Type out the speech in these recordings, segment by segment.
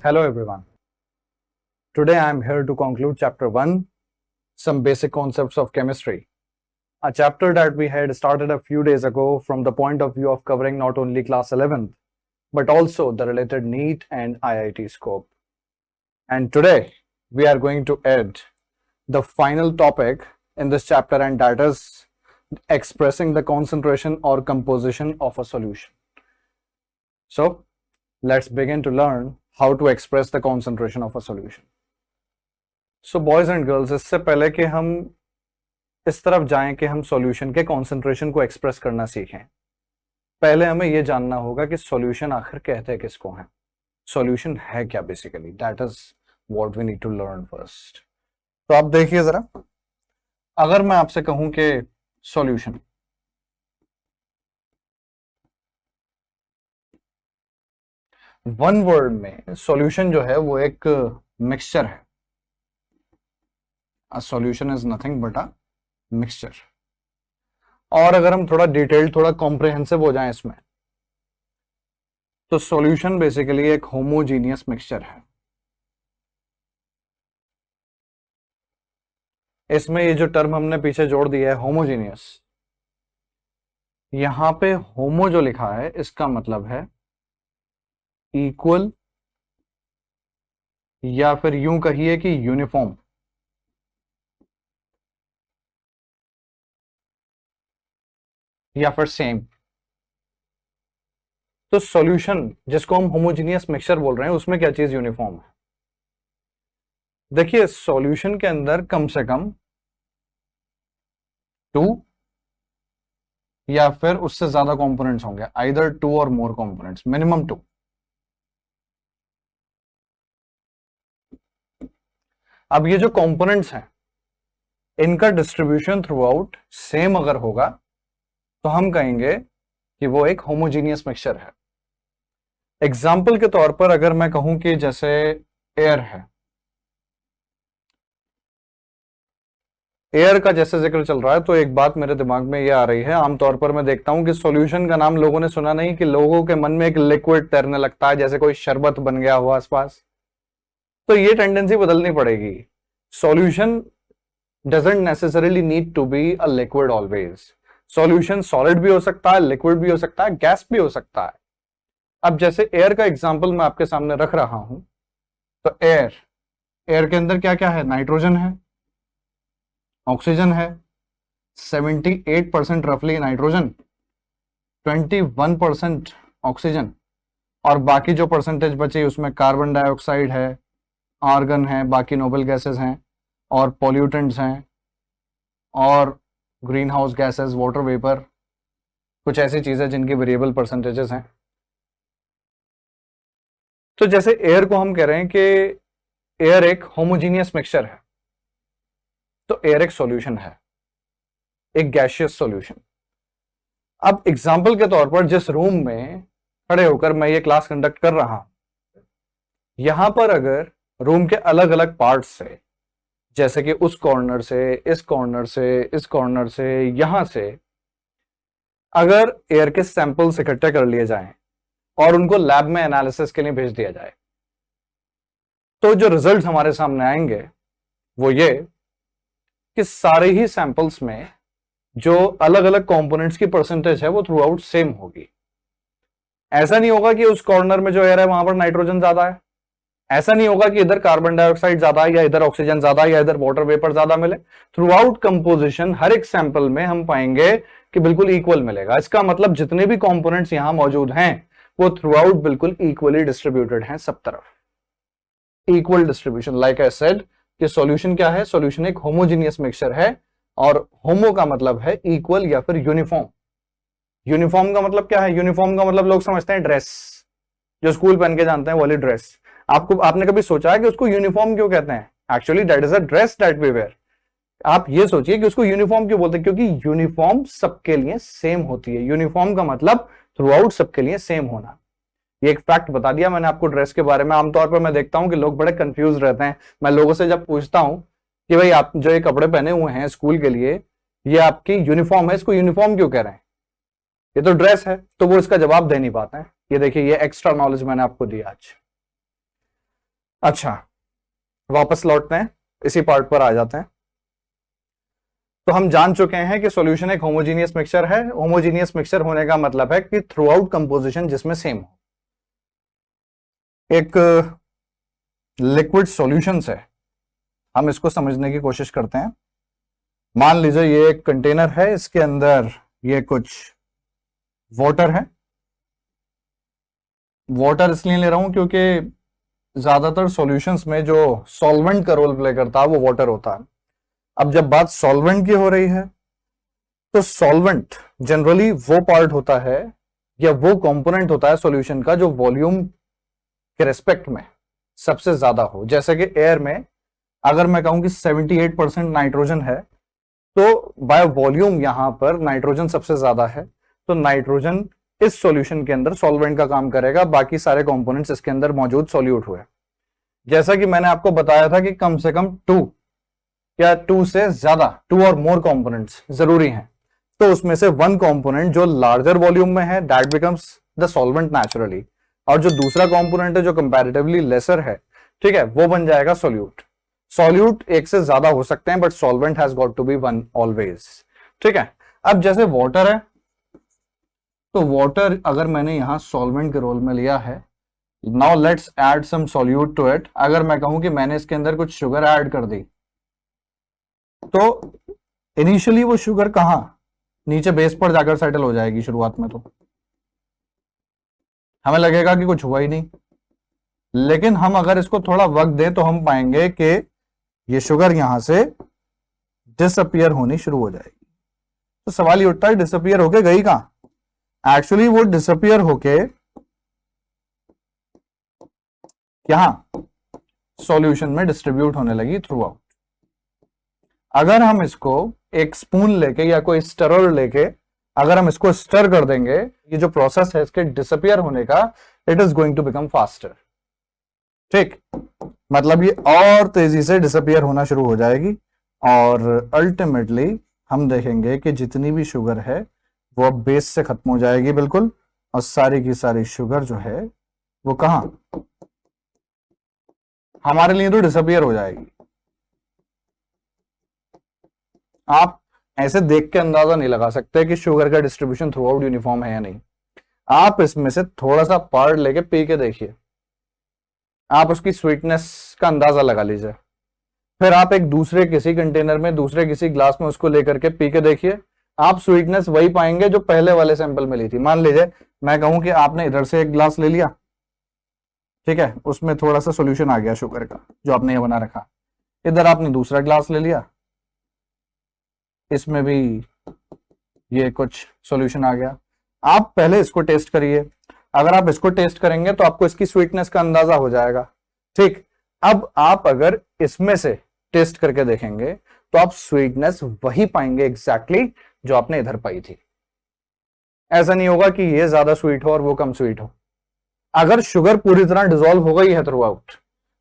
Hello everyone. Today I am here to conclude chapter 1, some basic concepts of chemistry. A chapter that we had started a few days ago from the point of view of covering not only class 11th, but also the related NEET and IIT scope. And today we are going to add the final topic in this chapter, and that is expressing the concentration or composition of a solution. So let's begin to learn how to express the concentration of a solution. So boys and girls, इससे पहले कि हम इस तरफ जाएं कि हम solution के कॉन्सेंट्रेशन को एक्सप्रेस करना सीखें, पहले हमें यह जानना होगा कि सॉल्यूशन आखिर कहते किसको हैं, सॉल्यूशन है क्या basically. That is what we need to learn first. तो आप देखिए जरा, अगर मैं आपसे कहूं कि सॉल्यूशन, वन वर्ड में सॉल्यूशन जो है वो एक मिक्सचर है. A solution is nothing but a mixture. और अगर हम थोड़ा डिटेल्ड, थोड़ा कॉम्प्रिहेंसिव हो जाएं इसमें, तो सॉल्यूशन बेसिकली एक होमोजीनियस मिक्सचर है. इसमें ये जो टर्म हमने पीछे जोड़ दिया है होमोजीनियस, यहां पे होमो जो लिखा है इसका मतलब है इक्वल, या फिर यूं कहिए कि यूनिफॉर्म. या फिर सेम. तो सॉल्यूशन जिसको हम होमोजीनियस मिक्सचर बोल रहे हैं उसमें क्या चीज यूनिफॉर्म है. देखिए सॉल्यूशन के अंदर कम से कम 2 या फिर उससे ज्यादा कंपोनेंट्स होंगे, आइदर 2 और मोर कंपोनेंट्स, मिनिमम 2. अब ये जो कंपोनेंट्स हैं इनका डिस्ट्रीब्यूशन थ्रू आउट सेम अगर होगा तो हम कहेंगे कि वो एक होमोजीनियस मिक्सचर है. एग्जाम्पल के तौर पर अगर मैं कहूं कि जैसे एयर है, एयर का जैसे जिक्र चल रहा है, तो एक बात मेरे दिमाग में ये आ रही है, आमतौर पर मैं देखता हूं कि सॉल्यूशन का नाम लोगों ने सुना नहीं कि लोगों के मन में एक लिक्विड तैरने लगता है, जैसे कोई शरबत बन गया हो आसपास. तो ये टेंडेंसी बदलनी पड़ेगी. Solution doesn't necessarily need to be a liquid always. Solution solid भी हो सकता है, लिक्विड भी हो सकता है, गैस भी हो सकता है. अब जैसे एयर का एग्जांपल मैं आपके सामने रख रहा हूं, तो एयर के अंदर क्या क्या है, नाइट्रोजन है, ऑक्सीजन है, 78% रफली नाइट्रोजन, 21% ऑक्सीजन, और बाकी जो परसेंटेज बची उसमें कार्बन डाइऑक्साइड है, आर्गन है, बाकी नोबल गैसेस हैं, और पॉल्यूटेंट्स हैं, और green house gases, water vapour, कुछ ऐसी चीजें जिनकी वेरिएबल परसेंटेजेस हैं. तो जैसे एयर को हम कह रहे हैं कि एयर एक होमोजीनियस मिक्सचर है, तो एयर एक सॉल्यूशन है, एक गैसियस सॉल्यूशन. अब एग्जाम्पल के तौर पर जिस रूम में खड़े होकर मैं ये क्लास कंडक्ट कर रहा हूं, यहां पर अगर रूम के अलग अलग पार्ट्स से, जैसे कि उस कॉर्नर से, इस कॉर्नर से, इस कॉर्नर से, यहां से, अगर एयर के सैंपल्स इकट्ठे कर लिए जाएं और उनको लैब में एनालिसिस के लिए भेज दिया जाए, तो जो रिजल्ट्स हमारे सामने आएंगे वो ये कि सारे ही सैंपल्स में जो अलग अलग कंपोनेंट्स की परसेंटेज है वो थ्रू आउट सेम होगी. ऐसा नहीं होगा कि उस कॉर्नर में जो एयर है वहां पर नाइट्रोजन ज्यादा है, ऐसा नहीं होगा कि इधर कार्बन डाइऑक्साइड ज्यादा है, या इधर ऑक्सीजन ज्यादा है, या इधर वाटर वेपर ज्यादा मिले. थ्रू आउट कंपोजिशन हर एक सैंपल में हम पाएंगे कि बिल्कुल इक्वल मिलेगा. इसका मतलब जितने भी कंपोनेंट्स यहां मौजूद हैं वो थ्रू आउट बिल्कुल इक्वली डिस्ट्रीब्यूटेड हैं, सब तरफ equal distribution. Like I said कि सॉल्यूशन क्या है, सॉल्यूशन एक होमोजीनियस मिक्सचर है, और होमो का मतलब है इक्वल या फिर यूनिफॉर्म. यूनिफॉर्म का मतलब क्या है, यूनिफॉर्म का मतलब लोग समझते हैं ड्रेस, जो स्कूल पहन के जानते हैं वाली ड्रेस. आपने कभी सोचा है कि उसको यूनिफॉर्म क्यों कहते हैं? Actually that is a dress that we wear. आप ये सोचिए कि उसको यूनिफॉर्म क्यों बोलते हैं, क्योंकि यूनिफॉर्म सबके लिए सेम होती है. यूनिफॉर्म का मतलब थ्रू आउट सबके लिए सेम होना. ये एक फैक्ट बता दिया मैंने आपको ड्रेस के बारे में. आमतौर पर मैं देखता हूं कि लोग बड़े कंफ्यूज रहते हैं. मैं लोगों से जब पूछता हूं कि भाई आप जो ये कपड़े पहने हुए हैं स्कूल के लिए, ये आपकी यूनिफॉर्म है, इसको यूनिफॉर्म क्यों कह रहे हैं, ये तो ड्रेस है, तो वो इसका जवाब दे नहीं पाते हैं. ये देखिए, ये एक्स्ट्रा नॉलेज मैंने आपको दिया आज. अच्छा, वापस लौटते हैं, इसी पार्ट पर आ जाते हैं। तो हम जान चुके हैं कि सॉल्यूशन एक होमोजीनियस मिक्सचर है। होमोजीनियस मिक्सचर होने का मतलब है कि थ्रू आउट कंपोजिशन जिसमें सेम हो। एक लिक्विड सॉल्यूशन है, हम इसको समझने की कोशिश करते हैं। मान लीजिए ये एक कंटेनर है, इसके अंदर ये कुछ वाटर है। वाटर इसलिए ले रहा हूं क्योंकि ज्यादातर सॉल्यूशंस में जो सॉल्वेंट का रोल प्ले करता है वो वाटर होता है। अब जब बात सॉल्वेंट की हो रही है तो सॉल्वेंट जनरली वो पार्ट होता है या वो कंपोनेंट होता है सॉल्यूशन का जो वॉल्यूम के रेस्पेक्ट में सबसे ज्यादा हो। जैसे कि एयर में अगर मैं कहूं कि 78% नाइट्रोजन है, तो बाय वॉल्यूम यहां पर नाइट्रोजन सबसे ज्यादा है, तो नाइट्रोजन इस सॉल्यूशन के अंदर सॉल्वेंट का काम करेगा, बाकी सारे कंपोनेंट्स इसके अंदर मौजूद सॉल्यूट हुए। जैसा कि मैंने आपको बताया था कि कम से कम 2 या 2 से ज्यादा 2 और मोर कंपोनेंट्स जरूरी हैं, तो उसमें से 1 कंपोनेंट जो लार्जर वॉल्यूम में है that becomes the solvent naturally, और जो दूसरा कंपोनेंट है जो कंपैरेटिवली लेसर है, ठीक है, वो बन जाएगा सॉल्यूट। सॉल्यूट एक से ज्यादा हो सकते हैं but solvent has got to be 1 always, ठीक है। अब जैसे वाटर है, तो वाटर अगर मैंने यहां सॉल्वेंट के रोल में लिया है, now let's add some solute to it. अगर मैं कहूं कि मैंने इसके अंदर कुछ शुगर ऐड कर दी, तो इनिशियली वो शुगर कहां, नीचे बेस पर जाकर सेटल हो जाएगी। शुरुआत में तो हमें लगेगा कि कुछ हुआ ही नहीं, लेकिन हम अगर इसको थोड़ा वक्त दें तो हम पाएंगे कि ये शुगर यहां से डिसअपियर होनी शुरू हो जाएगी। तो सवाल ये उठता है डिसअपियर होके गई कहां? एक्चुअली वो डिसअपियर होके यहां सॉल्यूशन में डिस्ट्रीब्यूट होने लगी थ्रू आउट। अगर हम इसको एक स्पून लेके या कोई स्टरर लेके अगर हम इसको स्टर कर देंगे, ये जो प्रोसेस है इसके डिसअपियर होने का, it is going to become faster. ठीक, मतलब ये और तेजी से डिसअपियर होना शुरू हो जाएगी और अल्टीमेटली हम देखेंगे कि जितनी भी शुगर है वो अब बेस से खत्म हो जाएगी बिल्कुल, और सारी की सारी शुगर जो है वो कहां, हमारे लिए तो डिसअपियर हो जाएगी। आप ऐसे देख के अंदाजा नहीं लगा सकते कि शुगर का डिस्ट्रीब्यूशन थ्रू आउट यूनिफॉर्म है या नहीं। आप इसमें से थोड़ा सा पार्ट लेके पी के देखिए, आप उसकी स्वीटनेस का अंदाजा लगा लीजिए। फिर आप एक दूसरे किसी कंटेनर में, दूसरे किसी ग्लास में उसको लेकर के पी के देखिए, आप स्वीटनेस वही पाएंगे जो पहले वाले सैंपल में ली थी। मान लीजिए मैं कहूं कि आपने इधर से एक ग्लास ले लिया, ठीक है, उसमें थोड़ा सा सोल्यूशन आ गया शुगर का जो आपने ये बना रखा। इधर आपने दूसरा ग्लास ले लिया, इसमें भी ये कुछ सॉल्यूशन आ गया। आप पहले इसको टेस्ट करिए, अगर आप इसको टेस्ट करेंगे तो आपको इसकी स्वीटनेस का अंदाजा हो जाएगा। ठीक, अब आप अगर इसमें से टेस्ट करके देखेंगे तो आप स्वीटनेस वही पाएंगे एग्जैक्टली जो आपने इधर पाई थी। ऐसा नहीं होगा कि ये ज्यादा स्वीट हो और वो कम स्वीट हो। अगर शुगर पूरी तरह डिसॉल्व हो गई है थ्रू आउट,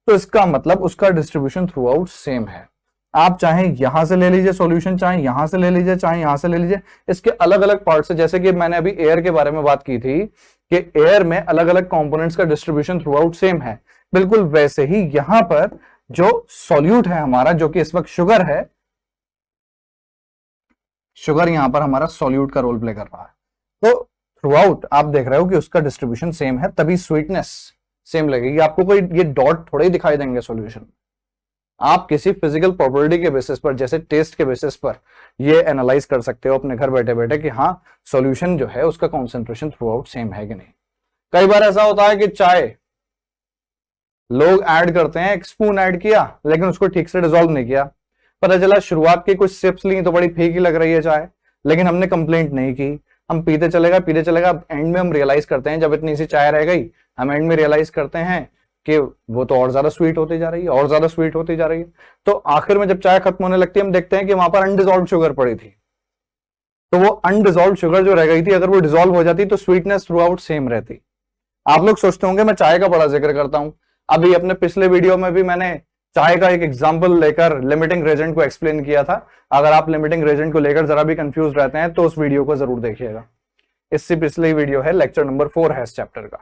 तो इसका मतलब उसका डिस्ट्रीब्यूशन थ्रू आउट सेम है। आप चाहे यहां से ले लीजिए सॉल्यूशन, चाहे यहां से ले लीजिए, चाहे यहां से ले लीजिए, इसके अलग अलग पार्ट से, जैसे कि मैंने अभी एयर के बारे में बात की थी कि एयर में अलग अलग कंपोनेंट्स का डिस्ट्रीब्यूशन थ्रू आउट सेम है, बिल्कुल वैसे ही यहां पर जो सॉल्यूट है हमारा, जो कि इस वक्त शुगर है, शुगर यहां पर हमारा सॉल्यूट का रोल प्ले कर रहा है। तो थ्रू आउट आप देख रहे हो कि उसका डिस्ट्रीब्यूशन सेम है, तभी स्वीटनेस सेम लगेगी। आपको कोई ये डॉट थोड़े ही दिखाई देंगे सॉल्यूशन। आप किसी फिजिकल प्रॉपर्टी के बेसिस पर, जैसे टेस्ट के बेसिस पर, ये एनालाइज कर सकते हो अपने घर बैठे बैठे कि हाँ सॉल्यूशन जो है उसका कॉन्सेंट्रेशन थ्रू आउट सेम है कि नहीं। कई बार ऐसा होता है कि चाय लोग ऐड करते हैं, एक स्पून ऐड किया लेकिन उसको ठीक से डिसॉल्व नहीं किया, पता चला शुरुआत की कुछ सिप्स ली तो बड़ी फीकी लग रही है चाय, लेकिन हमने कंप्लेंट नहीं की, हम पीते चलेगा पीते चलेगा। एंड में हम रियलाइज करते हैं, जब इतनी सी चाय रह गई, हम एंड में रियलाइज करते हैं कि वो तो और ज्यादा स्वीट होती जा रही है, और ज्यादा स्वीट होती जा रही है। तो आखिर में जब चाय खत्म होने लगती है, हम देखते हैं कि वहां पर अनडिसॉल्व शुगर पड़ी थी। तो वो अनडिसॉल्व शुगर जो रह गई थी, अगर वो डिसॉल्व हो जाती तो स्वीटनेस थ्रू आउट सेम रहती। आप लोग सोचते होंगे मैं चाय का बड़ा जिक्र करता हूं, अभी अपने पिछले वीडियो में भी मैंने चाय का एक एग्जांपल लेकर लिमिटिंग रेजेंट को एक्सप्लेन किया था। अगर आप लिमिटिंग रेजेंट को लेकर जरा भी कंफ्यूज रहते हैं तो उस वीडियो को जरूर देखिएगा। इससे पिछले वीडियो है, लेक्चर नंबर 4 है इस चैप्टर का।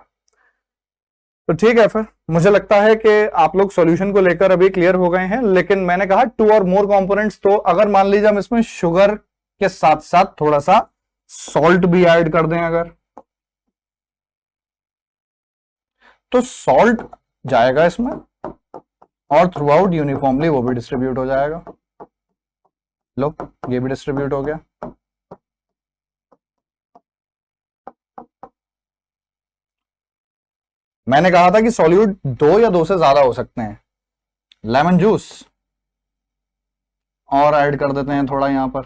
तो ठीक है, फिर मुझे लगता है कि आप लोग सॉल्यूशन को लेकर अभी क्लियर हो गए हैं, लेकिन मैंने कहा 2 और मोर कंपोनेंट्स, तो अगर मान लीजिए हम इसमें शुगर के साथ साथ थोड़ा सा सॉल्ट भी ऐड कर दें अगर, तो सॉल्ट जाएगा इसमें और थ्रू आउट यूनिफॉर्मली वो भी डिस्ट्रीब्यूट हो जाएगा। लो, ये भी डिस्ट्रीब्यूट हो गया। मैंने कहा था कि सॉल्यूट 2 या 2 से ज्यादा हो सकते हैं। लेमन जूस और ऐड कर देते हैं थोड़ा यहां पर,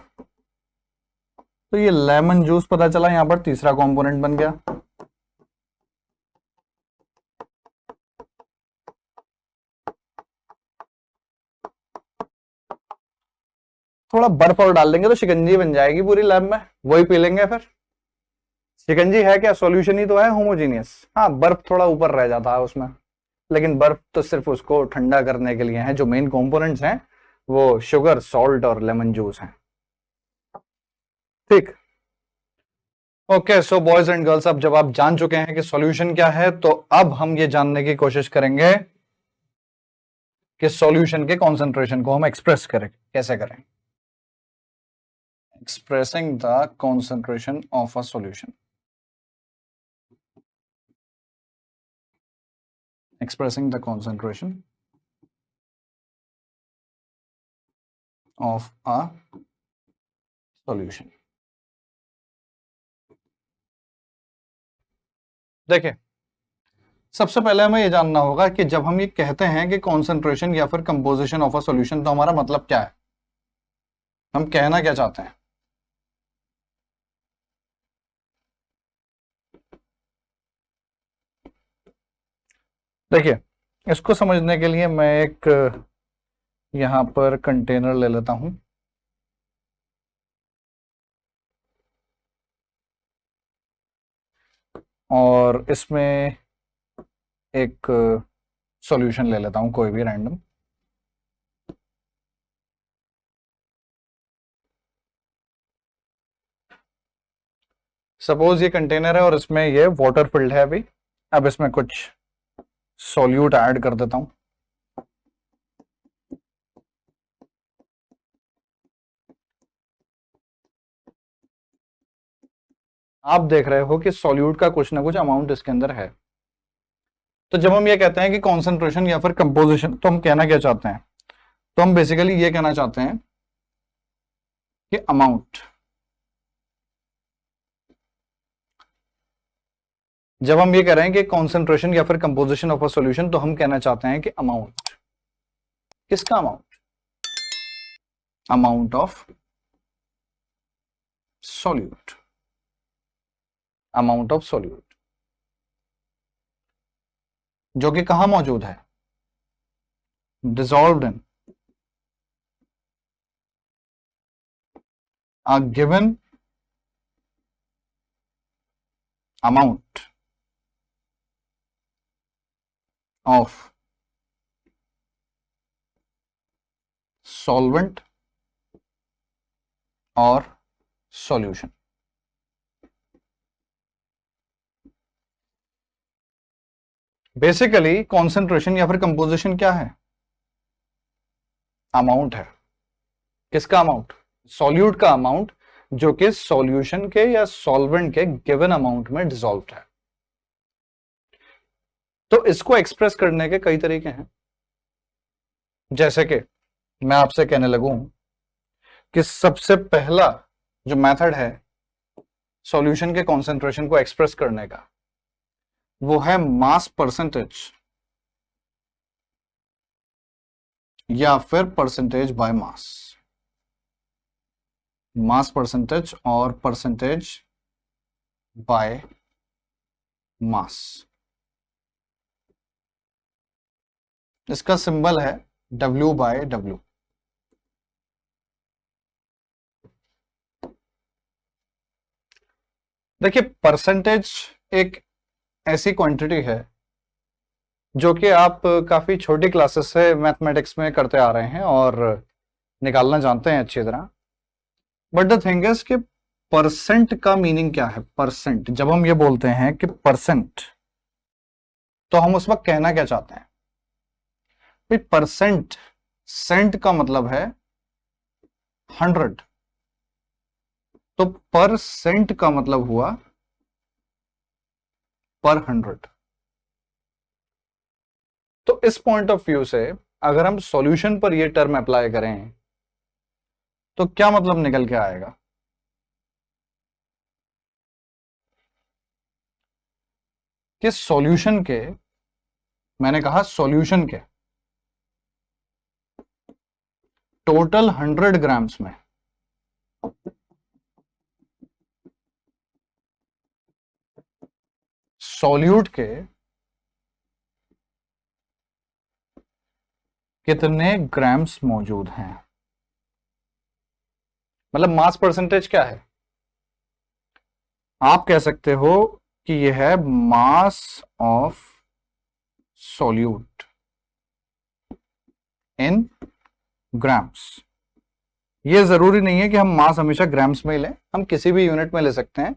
तो ये लेमन जूस पता चला यहां पर तीसरा कंपोनेंट बन गया। थोड़ा बर्फ और डाल देंगे तो शिकंजी बन जाएगी पूरी लैब में, वही पी लेंगे फिर। शिकंजी है क्या? सॉल्यूशन ही तो है होमोजीनियस। हाँ, बर्फ थोड़ा ऊपर रह जाता है उसमें, लेकिन बर्फ तो सिर्फ उसको ठंडा करने के लिए है। जो मेन कंपोनेंट्स हैं वो शुगर, सॉल्ट और लेमन जूस हैं। ठीक, okay. So boys and girls, अब जब आप जान चुके हैं कि सॉल्यूशन क्या है, तो अब हम ये जानने की कोशिश करेंगे कि सॉल्यूशन के कॉन्सेंट्रेशन को हम एक्सप्रेस करें, कैसे करें। Expressing the concentration of a solution, expressing the concentration of a solution। देखिए, सबसे पहले हमें यह जानना होगा कि जब हम ये कहते हैं कि कॉन्सेंट्रेशन या फिर कंपोजिशन ऑफ अ सॉल्यूशन, तो हमारा मतलब क्या है, हम कहना क्या चाहते हैं। देखिए, इसको समझने के लिए मैं एक यहां पर कंटेनर ले लेता हूं, और इसमें एक सॉल्यूशन ले लेता हूं, कोई भी रैंडम। सपोज ये कंटेनर है और इसमें ये वाटर फिल्ड है अभी। अब इसमें कुछ सॉल्यूट ऐड कर देता हूं। आप देख रहे हो कि सॉल्यूट का कुछ ना कुछ अमाउंट इसके अंदर है। तो जब हम ये कहते हैं कि कॉन्सेंट्रेशन या फिर कंपोजिशन, तो हम कहना क्या चाहते हैं, तो हम बेसिकली ये कहना चाहते हैं कि अमाउंट। जब हम ये कह रहे हैं कि कॉन्सेंट्रेशन या फिर कंपोजिशन ऑफ अ सॉल्यूशन, तो हम कहना चाहते हैं कि अमाउंट। किसका amount? Amount of solute, amount of solute, जो कि कहां मौजूद है, dissolved in a given amount of solvent or solution। Basically concentration या फिर कंपोजिशन क्या है? अमाउंट है। किसका अमाउंट? सॉल्यूट का अमाउंट, जो कि सॉल्यूशन के या सॉल्वेंट के गिवन अमाउंट में डिसॉल्व है। तो इसको एक्सप्रेस करने के कई तरीके हैं। जैसे कि मैं आपसे कहने लगूं कि सबसे पहला जो मेथड है सॉल्यूशन के कॉन्सेंट्रेशन को एक्सप्रेस करने का, वो है मास परसेंटेज या फिर percentage by mass. Mass percentage और परसेंटेज बाय मास। इसका सिंबल है W/W। देखिए, परसेंटेज एक ऐसी क्वांटिटी है जो कि आप काफी छोटी क्लासेस से मैथमेटिक्स में करते आ रहे हैं और निकालना जानते हैं अच्छी तरह। बट द थिंग इज कि परसेंट का मीनिंग क्या है। परसेंट, जब हम ये बोलते हैं कि परसेंट, तो हम उस वक्त कहना क्या चाहते हैं भाई, परसेंट, सेंट का मतलब है 100, तो परसेंट का मतलब हुआ पर 100। तो इस पॉइंट ऑफ व्यू से अगर हम सॉल्यूशन पर ये टर्म अप्लाई करें तो क्या मतलब निकल के आएगा, कि सॉल्यूशन के, मैंने कहा सॉल्यूशन के टोटल 100 ग्राम्स में सॉल्यूट के कितने ग्राम्स मौजूद हैं, मतलब मास परसेंटेज क्या है। आप कह सकते हो कि यह है मास ऑफ सॉल्यूट इन ग्राम्स। ये जरूरी नहीं है कि हम मास हमेशा ग्राम्स में ही लें, हम किसी भी यूनिट में ले सकते हैं,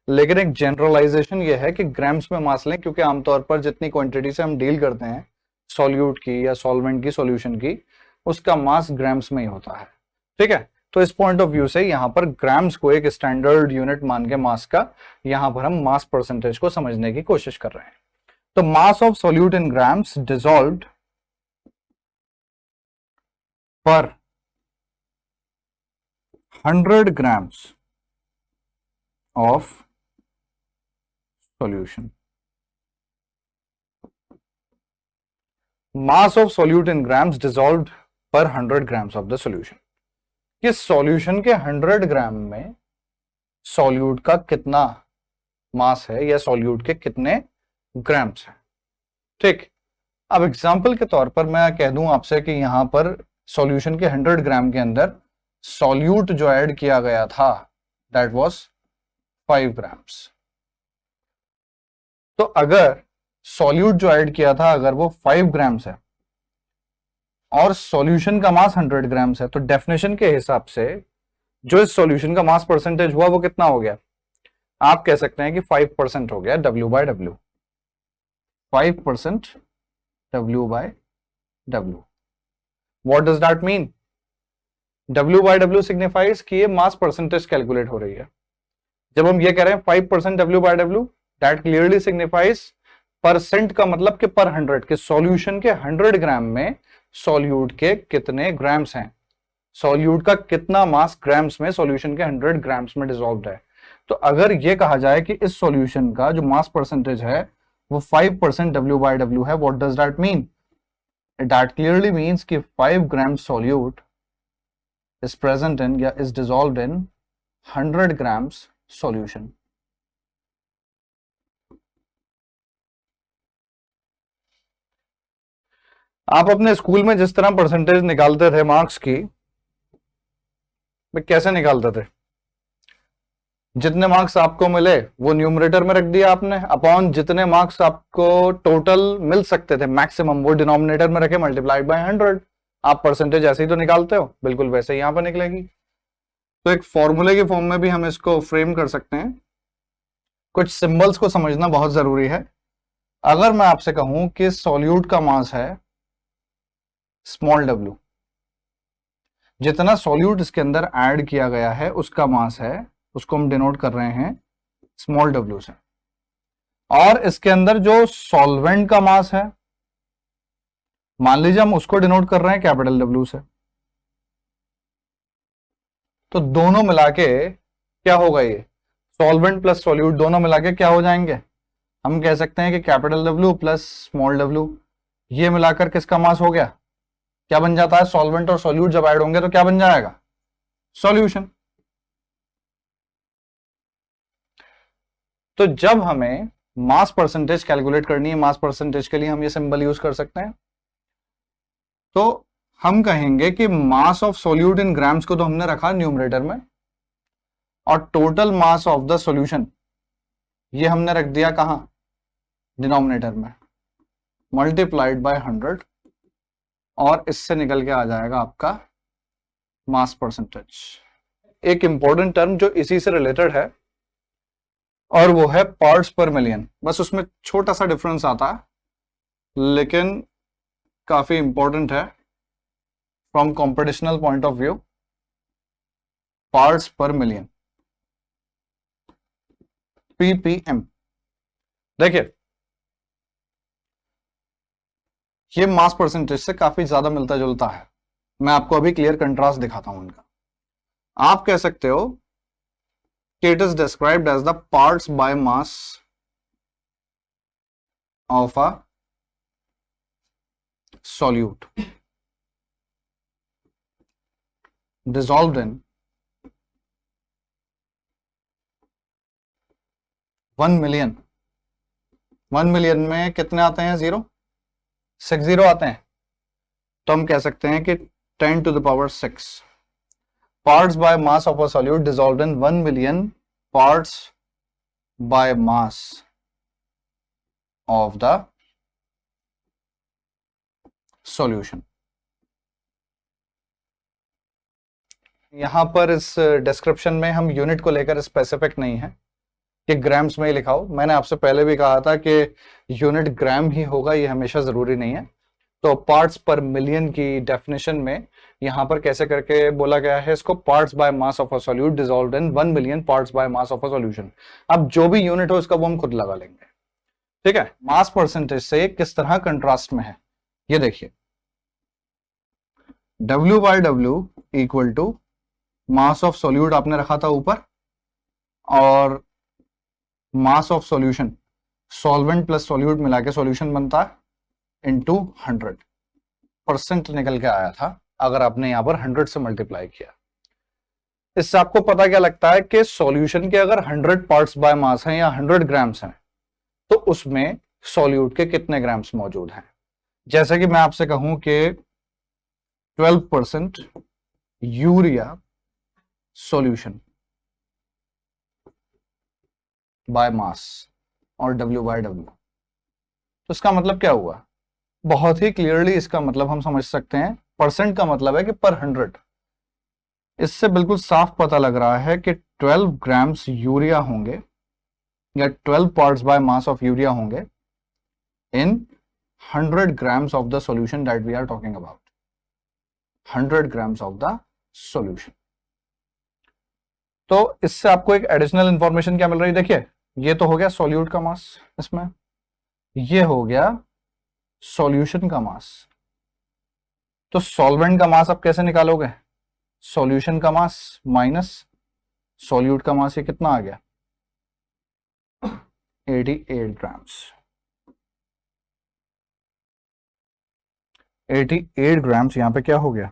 लेकिन एक जनरलाइजेशन ये है कि ग्राम्स में मास लें, क्योंकि आमतौर पर जितनी क्वांटिटी से हम डील करते हैं सॉल्यूट की या सॉल्वेंट की, सॉल्यूशन की, उसका मास ग्राम्स में ही होता है। ठीक है, तो इस पॉइंट ऑफ व्यू से यहां पर ग्राम्स को एक स्टैंडर्ड यूनिट मान के मास का, यहां पर हम मास परसेंटेज को समझने की कोशिश कर रहे हैं। तो मास of solute in grams dissolved पर 100 grams of solution. Mass of solute in grams dissolved per 100 grams of the solution. कि सॉल्यूशन के 100 ग्राम में सॉल्यूट का कितना मास है या सॉल्यूट के कितने ग्राम्स है। ठीक, अब एग्जांपल के तौर पर मैं कह दूं आपसे कि यहां पर सॉल्यूशन के 100 ग्राम के अंदर सॉल्यूट जो ऐड किया गया था दैट वाज 5 ग्राम्स। तो अगर सॉल्यूट जो ऐड किया था अगर वो 5 ग्राम्स है और सॉल्यूशन का मास 100 ग्राम्स है, तो डेफिनेशन के हिसाब से जो इस सॉल्यूशन का मास परसेंटेज हुआ वो कितना हो गया, आप कह सकते हैं कि 5% हो गया W/W, 5% W/W। What does that mean, W/W signifies कि ये मास परसेंटेज कैलकुलेट हो रही है। जब हम ये कह रहे हैं 5% W/W, that clearly signifies percent का मतलब कि पर 100 के सॉल्यूशन के 100 ग्राम में सॉल्यूट के कितने ग्राम्स हैं, सॉल्यूट का कितना मास ग्राम्स में सॉल्यूशन के 100 ग्राम्स में डिसॉल्व्ड है। तो अगर ये कहा जाए कि इस सॉल्यूशन का जो मास परसेंटेज है वो 5% W/W है, what does that mean, that clearly means कि 5 ग्राम सॉल्यूट is present in या is dissolved in 100 grams solution। आप अपने स्कूल में जिस तरह परसेंटेज निकालते थे मार्क्स की, कैसे निकालते थे, जितने मार्क्स आपको मिले वो न्यूमरेटर में रख दिया आपने, अपॉन जितने मार्क्स आपको टोटल मिल सकते थे मैक्सिमम वो डिनोमिनेटर में रखे, मल्टीप्लाइड बाय 100। आप परसेंटेज ऐसे ही तो निकालते हो, बिल्कुल वैसे ही यहां पर निकलेगी। तो एक फॉर्मूले के फॉर्म में भी हम इसको फ्रेम कर सकते हैं। कुछ सिंबल्स को समझना बहुत जरूरी है। अगर मैं आपसे कहूं कि सॉल्यूट का मास है स्मॉल w, जितना सॉल्यूट इसके अंदर ऐड किया गया है उसका मास है, उसको हम डिनोट कर रहे हैं स्मॉल w से, और इसके अंदर जो सॉल्वेंट का मास है मान लीजिए हम उसको डिनोट कर रहे हैं कैपिटल W से। तो दोनों मिला के क्या होगा, ये सॉल्वेंट प्लस सॉल्यूट दोनों मिला के क्या हो जाएंगे, हम कह सकते हैं कि capital W plus small w, ये मिलाकर किसका मास हो गया, क्या बन जाता है, सॉल्वेंट और सॉल्यूट जब ऐड होंगे तो क्या बन जाएगा, सॉल्यूशन। तो जब हमें मास परसेंटेज कैलकुलेट करनी है, मास परसेंटेज के लिए हम ये सिंबल यूज कर सकते हैं। तो हम कहेंगे कि मास ऑफ सॉल्यूट इन ग्राम्स को तो हमने रखा न्यूमरेटर में, और total mass of the solution ये हमने रख दिया कहां, डिनोमिनेटर में, मल्टीप्लाइड बाय 100, और इससे निकल के आ जाएगा आपका मास परसेंटेज। एक इंपॉर्टेंट टर्म जो इसी से रिलेटेड है और वो है पार्ट्स पर मिलियन, बस उसमें छोटा सा डिफरेंस आता है। लेकिन काफी इंपॉर्टेंट है from competitional point of view, parts per million, ppm. देखिए ये मास परसेंटेज से काफी ज्यादा मिलता जुलता है। मैं आपको अभी क्लियर कंट्रास्ट दिखाता हूं इनका। आप कह सकते हो कि it is described as the parts by mass of a solute dissolved in 1 million. 1 million में कितने आते हैं? 0, 6 जीरो आते हैं। तो हम कह सकते हैं कि 10 to the power 6 parts by mass of a solute dissolved in 1 million parts by mass of the solution। यहां पर इस डिस्क्रिप्शन में हम यूनिट को लेकर स्पेसिफिक नहीं है कि ग्राम्स में ही लिखा हो। मैंने आपसे पहले भी कहा था कि यूनिट ग्राम ही होगा, ये हमेशा जरूरी नहीं है। तो पार्ट्स पर मिलियन की डेफिनेशन में यहां पर कैसे करके बोला गया है इसको, parts by mass of a solute dissolved in 1 million parts by mass of a solution. अब जो भी यूनिट हो इसका वो हम खुद लगा लेंगे, ठीक है। मास परसेंटेज से किस तरह कंट्रास्ट में है ये देखिए, W by W equal to mass of solute आपने रखा था ऊपर, और mass of solution, solvent plus solute मिला के सॉल्यूशन बनता है, इंटू 100% निकल के आया था अगर आपने यहां पर 100 से मल्टीप्लाई किया। इससे आपको पता क्या लगता है कि सॉल्यूशन के अगर 100 पार्ट्स बाय मास हैं या 100 ग्राम्स हैं तो उसमें सॉल्यूट के कितने ग्राम्स मौजूद हैं। जैसे कि मैं आपसे कहूं कि 12% यूरिया सॉल्यूशन बाय मास और W बाय W, तो इसका मतलब क्या हुआ? बहुत ही क्लियरली इसका मतलब हम समझ सकते हैं, परसेंट का मतलब है कि पर 100। इससे बिल्कुल साफ पता लग रहा है कि 12 ग्राम्स यूरिया होंगे या 12 parts by mass of urea होंगे in 100 grams of the solution that we are talking about. 100 grams of the solution. तो इससे आपको एक एडिशनल इंफॉर्मेशन क्या मिल रही है? देखिए ये तो हो गया सॉल्यूट का मास, इसमें ये हो गया सॉल्यूशन का मास। तो सॉल्वेंट का मास आप कैसे निकालोगे? सॉल्यूशन का मास माइनस सॉल्यूट का मास, ये कितना आ गया? 88 ग्राम्स। 88 ग्राम्स यहां पे क्या हो गया?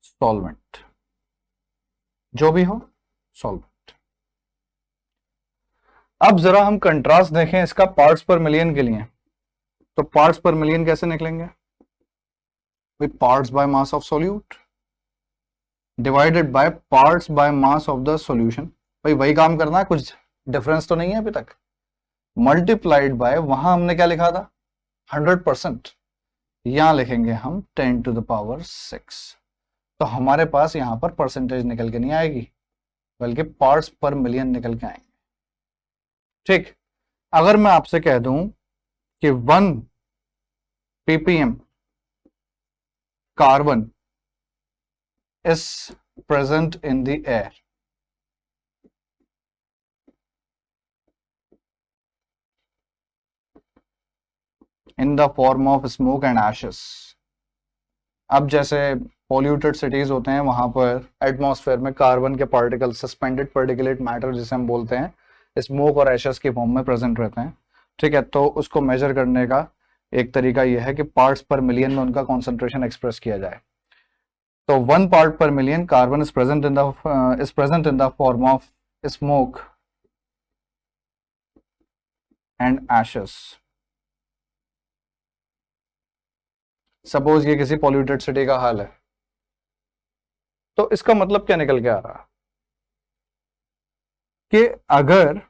सॉल्वेंट, जो भी हो सॉल्वेंट। अब जरा हम कंट्रास्ट देखें इसका पार्ट्स पर मिलियन के लिए। तो पार्ट्स पर मिलियन कैसे निकलेंगे? Parts by mass of solute divided by parts by mass of the solution. भाई वही काम करना है, कुछ डिफरेंस तो नहीं है अभी तक। मल्टीप्लाइड बाय, वहां हमने क्या लिखा था? 100%। यहां लिखेंगे हम 10 to the power 6। तो हमारे पास यहां पर परसेंटेज निकल के नहीं आएगी, बल्कि पार्ट्स पर मिलियन निकल के आएंगे, ठीक। अगर मैं आपसे कह दूं कि 1 ppm carbon is present in the air, in the form of smoke and ashes। अब जैसे पॉल्यूटेड सिटीज होते हैं वहां पर एटमॉस्फेयर में कार्बन के पार्टिकल, सस्पेंडेड पार्टिकुलेट मैटर जिसे हम बोलते हैं, स्मोक और एशेस की फॉर्म में प्रेजेंट रहते हैं, ठीक है। तो उसको मेजर करने का एक तरीका यह है कि पार्ट्स पर मिलियन में उनका कॉन्सेंट्रेशन एक्सप्रेस किया जाए। तो 1 पार्ट पर million carbon is present in the form of smoke and ashes. Suppose ये किसी पॉल्यूटेड सिटी का हाल है, तो इसका मतलब क्या निकल के आ रहा कि अगर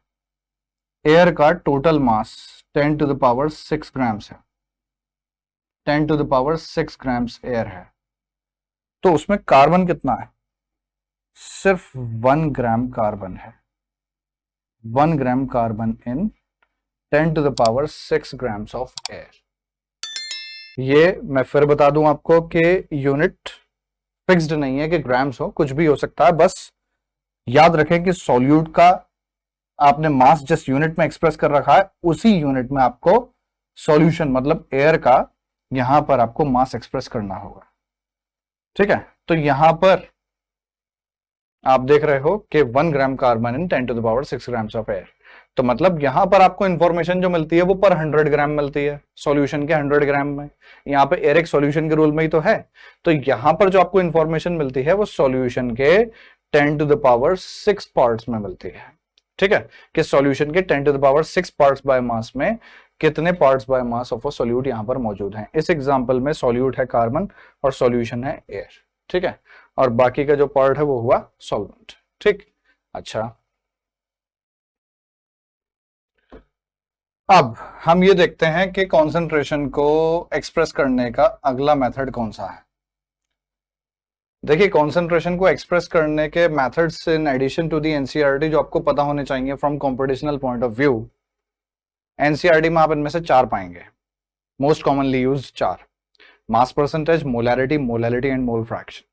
एयर का total mass 10 to the power 6 grams है, 10 to the power 6 grams air है, तो उसमें कार्बन कितना है? सिर्फ 1 ग्राम कार्बन है। 1 gram carbon in 10 to the power 6 grams of air. ये मैं फिर बता दूं आपको कि यूनिट फिक्स्ड नहीं है कि ग्राम्स हो, कुछ भी हो सकता है। बस याद रखें कि सॉल्यूट का आपने मास जिस यूनिट में एक्सप्रेस कर रखा है उसी यूनिट में आपको सॉल्यूशन मतलब एयर का यहां पर आपको मास एक्सप्रेस करना होगा। ठीक है, तो यहां पर आप देख रहे हो कि 1 gram carbon in 10 to the power 6 grams of air. तो मतलब यहां पर आपको इंफॉर्मेशन जो मिलती है वो पर 100 ग्राम मिलती है सॉल्यूशन के 100 ग्राम में। यहाँ पे एयर एक सॉल्यूशन के रूल में ही तो है, तो यहां पर जो आपको इंफॉर्मेशन मिलती है वो सॉल्यूशन के 10 to the power 6 पार्ट्स में मिलती है। ठीक है, कि सॉल्यूशन के 10 to the power 6 parts by मास में कितने parts by mass of solute यहां पर मौजूद हैं। इस एग्जांपल में सॉल्यूट है कार्बन और सॉल्यूशन है एयर। ठीक है, और बाकी का जो पार्ट है वो हुआ सॉल्वेंट। ठीक, अच्छा अब हम ये देखते हैं कि कॉन्सेंट्रेशन को एक्सप्रेस करने का अगला मेथड कौन सा है। देखिए, कॉन्सेंट्रेशन को एक्सप्रेस करने के methods in addition to the NCERT जो आपको पता होने चाहिए from competitional point of view, NCERT में आप इनमें से 4 पाएंगे, most commonly used 4, mass percentage, molarity, molality and mole fraction.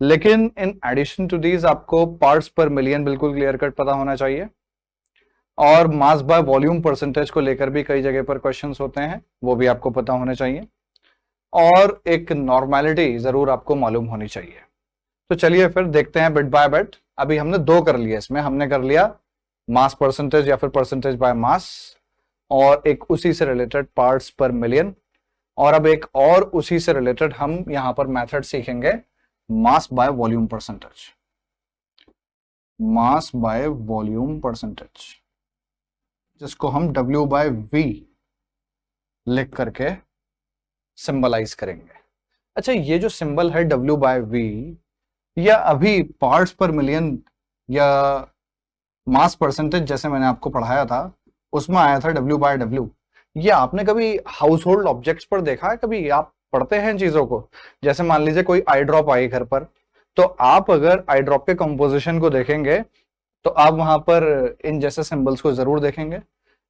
लेकिन इन एडिशन टू दीज आपको पार्ट्स पर मिलियन बिल्कुल क्लियर कट पता होना चाहिए, और मास बाय वॉल्यूम परसेंटेज को लेकर भी कई जगह पर क्वेश्चंस होते हैं, वो भी आपको पता होने चाहिए, और एक नॉर्मेलिटी जरूर आपको मालूम होनी चाहिए। तो चलिए फिर देखते हैं बिट बाय बिट। अभी हमने 2 कर लिए, इसमें हमने कर लिया मास परसेंटेज या फिर परसेंटेज बाय मास, और एक उसी से रिलेटेड पार्ट्स पर मिलियन, और अब एक और उसी से रिलेटेड हम यहां पर मेथड सीखेंगे मास by volume percentage. Mass by volume percentage जिसको हम W बाय V लिख करके सिंबलाइज करेंगे। अच्छा, ये जो सिंबल है W बाय V, या अभी पार्ट्स पर मिलियन या मास परसेंटेज जैसे मैंने आपको पढ़ाया था उसमें आया था W बाय W। ये आपने कभी हाउस होल्ड ऑब्जेक्ट्स पर देखा है? कभी आप पढ़ते हैं चीजों को? जैसे मान लीजिए कोई आई ड्रॉप आई घर पर, तो आप अगर आई ड्रॉप के कंपोजिशन को देखेंगे तो आप वहां पर इन जैसे सिंबल्स को जरूर देखेंगे।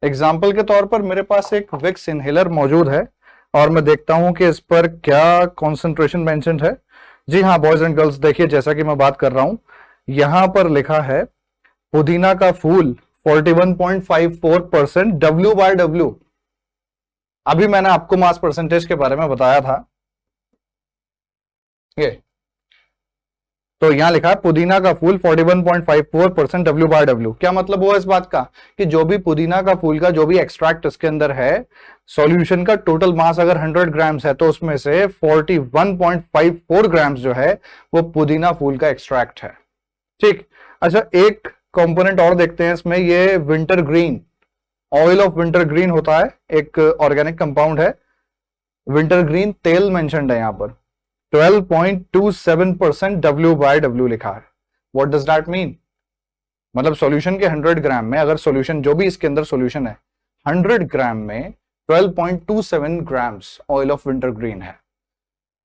एग्जाम्पल के तौर पर मेरे पास एक विक्स इनहेलर मौजूद है और मैं देखता हूं कि इस पर क्या कॉन्सेंट्रेशन मेंशन्ड है। जी हाँ बॉयज एंड गर्ल्स, देखिए जैसा कि मैं बात कर रहा हूं, यहां पर लिखा है पुदीना का फूल 41.54% W बाय W। अभी मैंने आपको मास परसेंटेज के बारे में बताया था, ये तो यहां लिखा है पुदीना का फूल 41.54% W बाय W। क्या मतलब हुआ इस बात का कि जो भी पुदीना का फूल का जो भी एक्सट्रैक्ट इसके अंदर है, सॉल्यूशन का टोटल मास अगर 100 ग्राम्स है तो उसमें से 41.54 ग्राम्स जो है वो पुदीना फूल का एक्सट्रैक्ट है। ठीक, अच्छा एक कंपोनेंट और देखते हैं इसमें, ये winter green, oil of winter green होता है, एक ऑर्गेनिक कंपाउंड है, विंटर ग्रीन तेल मेंशन्ड है यहां पर, 12.27% W बाय W लिखा है। What does that mean? मतलब सॉल्यूशन के 100 ग्राम में, अगर सॉल्यूशन जो भी इसके अंदर सॉल्यूशन है 100 ग्राम में 12.27 grams oil of winter green है।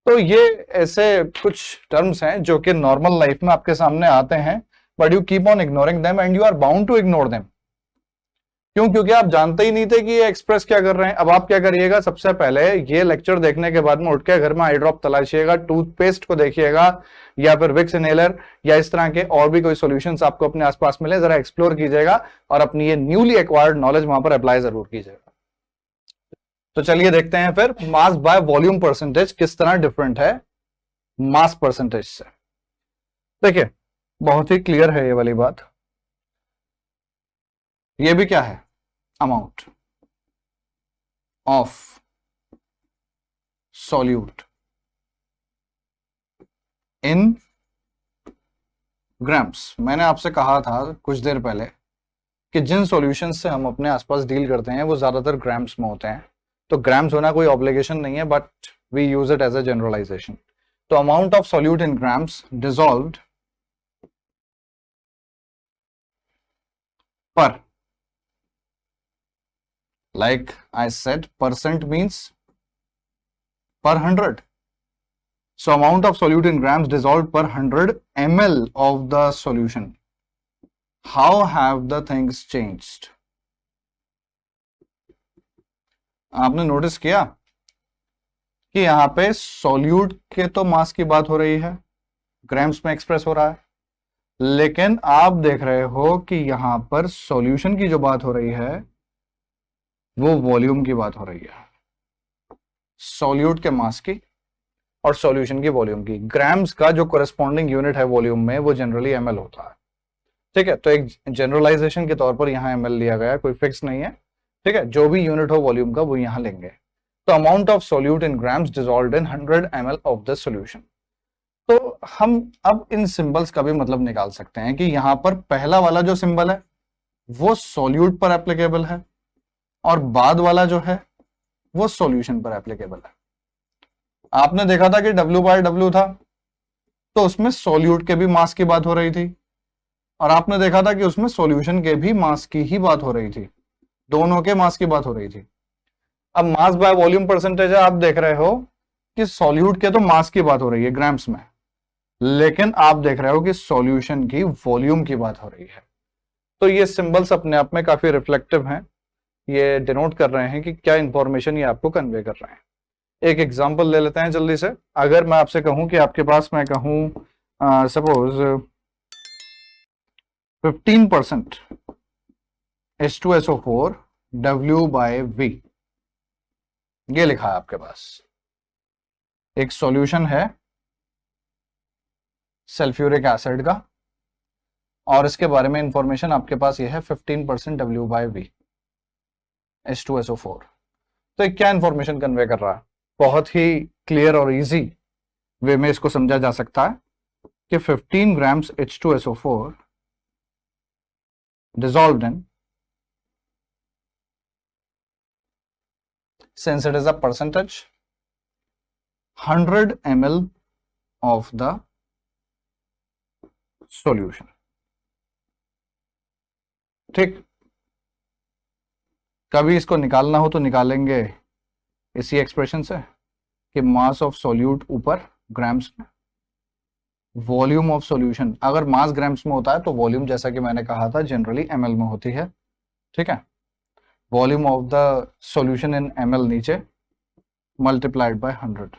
तो ये ऐसे कुछ टर्म्स हैं जो कि नॉर्मल लाइफ में आपके सामने आते हैं, but you keep on ignoring them and you are bound to ignore them. क्यों? क्योंकि आप जानते ही नहीं थे कि ये एक्सप्रेस क्या कर रहे हैं। अब आप क्या करिएगा, सबसे पहले ये लेक्चर देखने के बाद में उठ के घर में आई ड्रॉप तलाशिएगा, टूथपेस्ट को देखिएगा, या फिर विक्स इनहेलर या इस तरह के और भी कोई सॉल्यूशंस आपको अपने आसपास मिले, जरा एक्सप्लोर कीजिएगा और अपनी ये न्यूली एक्वायर्ड नॉलेज वहां पर अप्लाई जरूर कीजिएगा। तो चलिए देखते हैं फिर मास बाय वॉल्यूम परसेंटेज किस तरह डिफरेंट है मास परसेंटेज से। देखिए बहुत ही क्लियर है ये वाली बात। ये भी क्या है? Amount of solute in grams. मैंने आपसे कहा था कुछ देर पहले कि जिन सॉल्यूशन से हम अपने आसपास डील करते हैं वो ज्यादातर ग्राम्स में होते हैं, तो ग्राम्स होना कोई ऑब्लिगेशन नहीं है, but we use it as a generalization. तो amount of solute in grams dissolved per, like I said, percent means per 100. So amount of solute in grams dissolved per 100 ml of the solution. How have the things changed? आपने notice किया कि यहाँ पे solute के तो मास की बात हो रही है, ग्राम्स में एक्सप्रेस हो रहा है, लेकिन आप देख रहे हो कि यहां पर सॉल्यूशन की जो बात हो रही है वो वॉल्यूम की बात हो रही है, सॉल्यूट के मास की और सॉल्यूशन की वॉल्यूम की। ग्राम्स का जो कोरेस्पॉन्डिंग यूनिट है वॉल्यूम में वो जनरली ml होता है, ठीक है। तो एक जनरलाइजेशन के तौर पर यहाँ ml लिया गया, कोई फिक्स नहीं है, ठीक है। जो भी यूनिट हो वॉल्यूम का वो यहां लेंगे। तो amount of solute in grams dissolved in 100 ml of the solution. तो हम अब इन सिंबल्स का भी मतलब निकाल सकते हैं कि यहां पर पहला वाला जो सिंबल है वो सॉल्यूट पर एप्लीकेबल है और बाद वाला जो है वो सॉल्यूशन पर एप्लीकेबल है। आपने देखा था कि W/W था तो उसमें सॉल्यूट के भी मास की बात हो रही थी और आपने देखा था कि उसमें सॉल्यूशन के भी मास की ही बात हो रही थी, दोनों के मास की बात हो रही थी। अब मास बाय वॉल्यूम परसेंटेज है, आप देख रहे हो कि सॉल्यूट के तो मास की बात हो रही है ग्राम्स में, लेकिन आप देख रहे हो कि सॉल्यूशन की वॉल्यूम की बात हो रही है। तो ये सिंबल्स अपने आप में काफी रिफ्लेक्टिव हैं, ये डिनोट कर रहे हैं कि क्या इंफॉर्मेशन ये आपको कन्वे कर रहे हैं। एक एग्जांपल ले लेते हैं जल्दी से। अगर मैं आपसे कहूं कि आपके पास, मैं कहूं सपोज 15% H2SO4 W/V, ये लिखा है आपके पास, एक सॉल्यूशन है सल्फ्यूरिक एसिड का और इसके बारे में इंफॉर्मेशन आपके पास ये है 15% W/V H2SO4। तो ये क्या इंफॉर्मेशन कन्वे कर रहा है? बहुत ही क्लियर और इजी वे में इसको समझा जा सकता है कि 15 grams H2SO4 dissolved in, since it is a percentage, 100 ml of the solution, ठीक। कभी इसको निकालना हो तो निकालेंगे इसी एक्सप्रेशन से कि मास ऑफ सॉल्यूट ऊपर ग्राम्स में, वॉल्यूम ऑफ सॉल्यूशन अगर मास ग्राम्स में होता है तो वॉल्यूम जैसा कि मैंने कहा था जनरली ml में होती है, ठीक है। Volume of the solution in ml नीचे मल्टीप्लाइड बाय 100,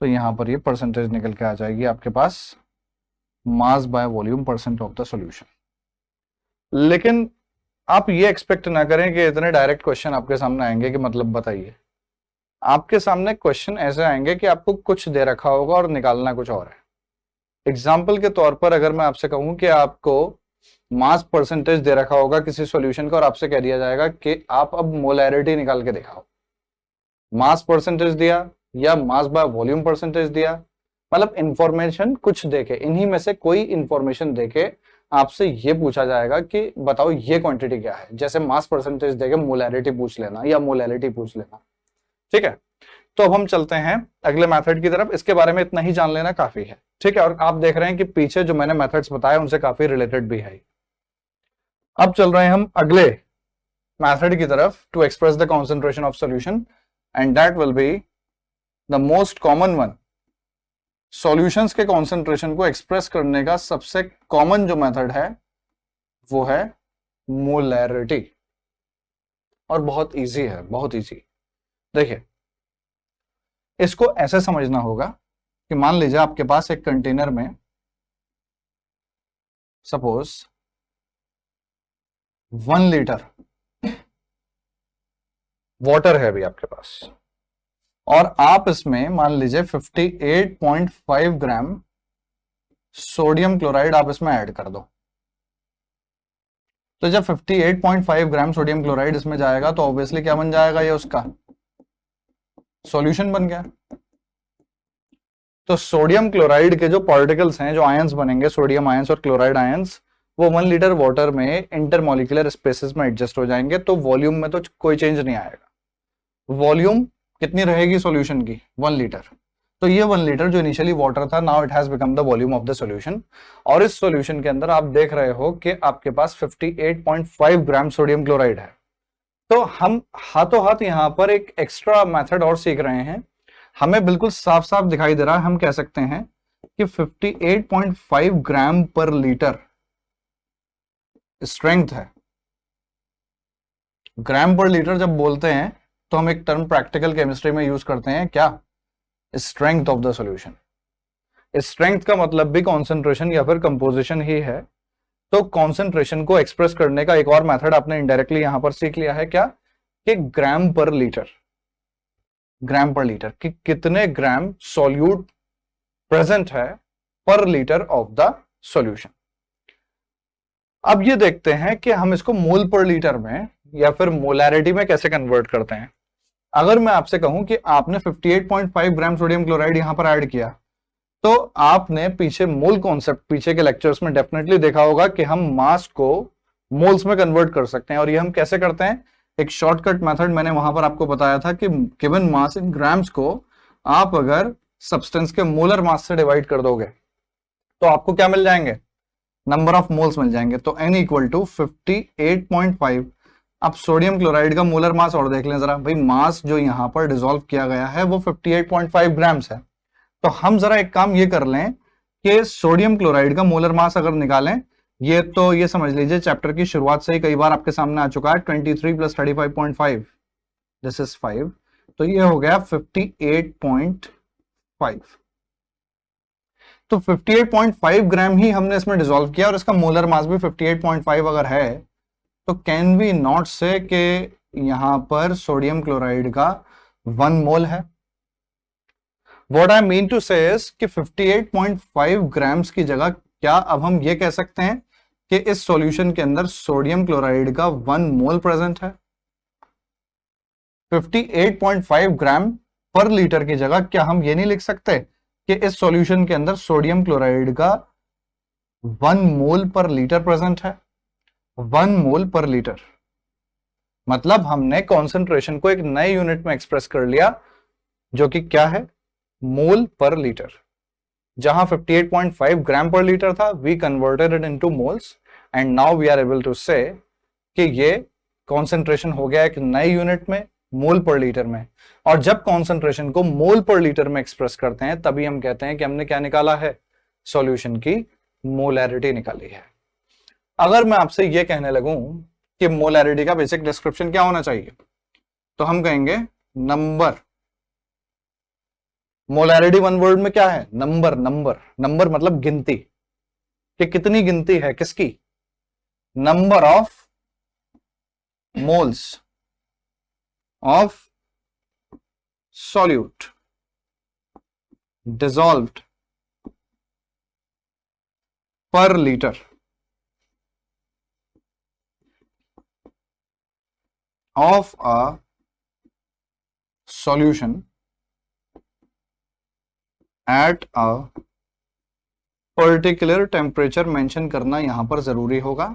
तो यहां पर ये परसेंटेज निकल के आ जाएगी आपके पास, mass by volume percent of the solution. लेकिन आप ये एक्सपेक्ट ना करें कि इतने डायरेक्ट क्वेश्चन आपके सामने आएंगे कि मतलब बताइए। आपके सामने क्वेश्चन ऐसे आएंगे कि आपको कुछ दे रखा होगा और निकालना कुछ और है। एग्जाम्पल के तौर पर अगर मैं आपसे कहूं कि आपको मास परसेंटेज दे रखा होगा किसी सॉल्यूशन का और आपसे कह दिया जाएगा कि आप अब मोलैरिटी निकाल के दिखाओ, मास परसेंटेज दिया या मास बाय वॉल्यूम परसेंटेज दिया, मतलब इंफॉर्मेशन कुछ देके, इन्हीं में से कोई इंफॉर्मेशन देके आपसे ये पूछा जाएगा कि बताओ ये क्वांटिटी क्या है। जैसे मास परसेंटेज देके मोलैरिटी पूछ लेना या मोलैरिटी पूछ लेना, ठीक है। तो अब हम चलते हैं अगले मेथड की तरफ। इसके बारे में इतना ही जान लेना काफी है, ठीक है। और आप देख रहे हैं कि पीछे जो मैंने मेथड्स बताए उनसे काफी रिलेटेड भी है। अब चल रहे हैं हम अगले मेथड की तरफ, to express the concentration of solution, and that will be the most common one. Solutions के कॉन्सेंट्रेशन को एक्सप्रेस करने का सबसे कॉमन जो मेथड है वो है मोलैरिटी, और बहुत इजी है, बहुत इजी। देखिए, इसको ऐसे समझना होगा कि मान लीजिए आपके पास एक कंटेनर में सपोज 1 लीटर वाटर है अभी आपके पास, और आप इसमें मान लीजिए 58.5 ग्राम सोडियम क्लोराइड आप इसमें ऐड कर दो। तो जब 58.5 ग्राम सोडियम क्लोराइड इसमें जाएगा तो ऑब्वियसली क्या बन जाएगा, ये उसका सॉल्यूशन बन गया। तो सोडियम क्लोराइड के जो पार्टिकल्स हैं, जो आयंस बनेंगे, सोडियम आयंस और क्लोराइड आयंस, वो 1 लीटर वाटर में इंटरमोलिकुलर स्पेसेस में एडजस्ट हो जाएंगे। तो वॉल्यूम में तो कोई चेंज नहीं आएगा। वॉल्यूम कितनी रहेगी सॉल्यूशन की? 1 लीटर। तो ये 1 लीटर जो इनिशियली वाटर था, now it has become the volume of the solution. और इस सॉल्यूशन के अंदर आप देख रहे हो कि आपके पास 58.5 ग्राम सोडियम क्लोराइड है। तो हम हाथों हाथ यहां पर एक एक्स्ट्रा मेथड और सीख रहे हैं। हमें बिल्कुल साफ साफ दिखाई दे रहा है, हम कह सकते हैं कि 58.5 ग्राम पर लीटर स्ट्रेंथ है। ग्राम पर लीटर जब बोलते हैं तो हम एक टर्म प्रैक्टिकल केमिस्ट्री में यूज करते हैं, क्या? Strength of the solution. Strength का मतलब भी कॉन्सेंट्रेशन या फिर कंपोजिशन ही है। तो कॉन्सेंट्रेशन को एक्सप्रेस करने का एक और मेथड आपने इनडायरेक्टली यहां पर सीख लिया है, क्या? कि ग्राम पर लीटर। ग्राम पर लीटर कि कितने ग्राम सॉल्यूट प्रेजेंट है पर लीटर ऑफ द सॉल्यूशन। अब ये देखते हैं कि हम इसको मोल पर लीटर में या फिर मोलैरिटी में कैसे कन्वर्ट करते हैं। अगर मैं आपसे कहूं कि आपने 58.5 ग्राम सोडियम क्लोराइड यहां पर ऐड किया, तो आपने पीछे मोल कॉन्सेप्ट पीछे के लेक्चर्स में डेफिनेटली देखा होगा कि हम मास को मोल्स में कन्वर्ट कर सकते हैं। और ये हम कैसे करते हैं? एक शॉर्टकट मेथड मैंने वहां पर आपको बताया था कि गिवन मास इन ग्राम्स को आप अगर सब्सटेंस के मोलर मास से डिवाइड कर दोगे तो आपको क्या मिल जाएंगे? नंबर ऑफ मोल्स मिल जाएंगे। तो n इक्वल टू 58.5। अब सोडियम क्लोराइड का मोलर मास और देख लें जरा भाई, मास जो यहां पर डिसॉल्व किया गया है वो 58.5 ग्राम्स है। तो हम जरा एक काम ये कर लें कि सोडियम क्लोराइड का मोलर मास अगर निकालें, ये तो ये समझ लीजिए चैप्टर की शुरुआत से ही कई बार आपके सामने आ चुका है, 23 प्लस 35.5 दिस इज 5, तो ये हो गया 58.5। तो 58.5 ग्राम ही हमने इसमें डिसॉल्व किया और इसका मोलर मास भी 58.5 अगर है, तो कैन वी नॉट से कि यहां पर सोडियम क्लोराइड का 1 मोल है। What I mean to say is कि 58.5 ग्राम्स की जगह क्या अब हम ये कह सकते हैं कि इस सॉल्यूशन के अंदर सोडियम क्लोराइड का 1 मोल प्रेजेंट है? 58.5 ग्राम पर लीटर की जगह क्या हम ये नहीं लिख सकते कि इस सॉल्यूशन के अंदर सोडियम क्लोराइड का 1 मोल पर लीटर प्रेजेंट है? 1 मोल पर लीटर मतलब हमने कॉन्सेंट्रेशन को एक नए यूनिट में एक्सप्रेस कर लिया, जो कि क्या है? मोल पर लीटर। जहां 58.5 ग्राम पर लीटर था, we converted it into moles and now we are able to say कि ये कॉन्सेंट्रेशन हो गया एक नए यूनिट में, मोल पर लीटर में। और जब कॉन्सेंट्रेशन को मोल पर लीटर में एक्सप्रेस करते हैं तभी हम कहते हैं कि हमने क्या निकाला है? सॉल्यूशन की मोलैरिटी निकाली है। अगर मैं आपसे यह कहने लगूं कि मोलैरिटी का बेसिक डिस्क्रिप्शन क्या होना चाहिए, तो हम कहेंगे नंबर। मोलैरिटी वन वर्ड में क्या है? नंबर। नंबर नंबर मतलब गिनती, कि कितनी गिनती है किसकी? Number of moles of solute dissolved per litre of a solution at a particular temperature mention करना यहां पर जरूरी होगा।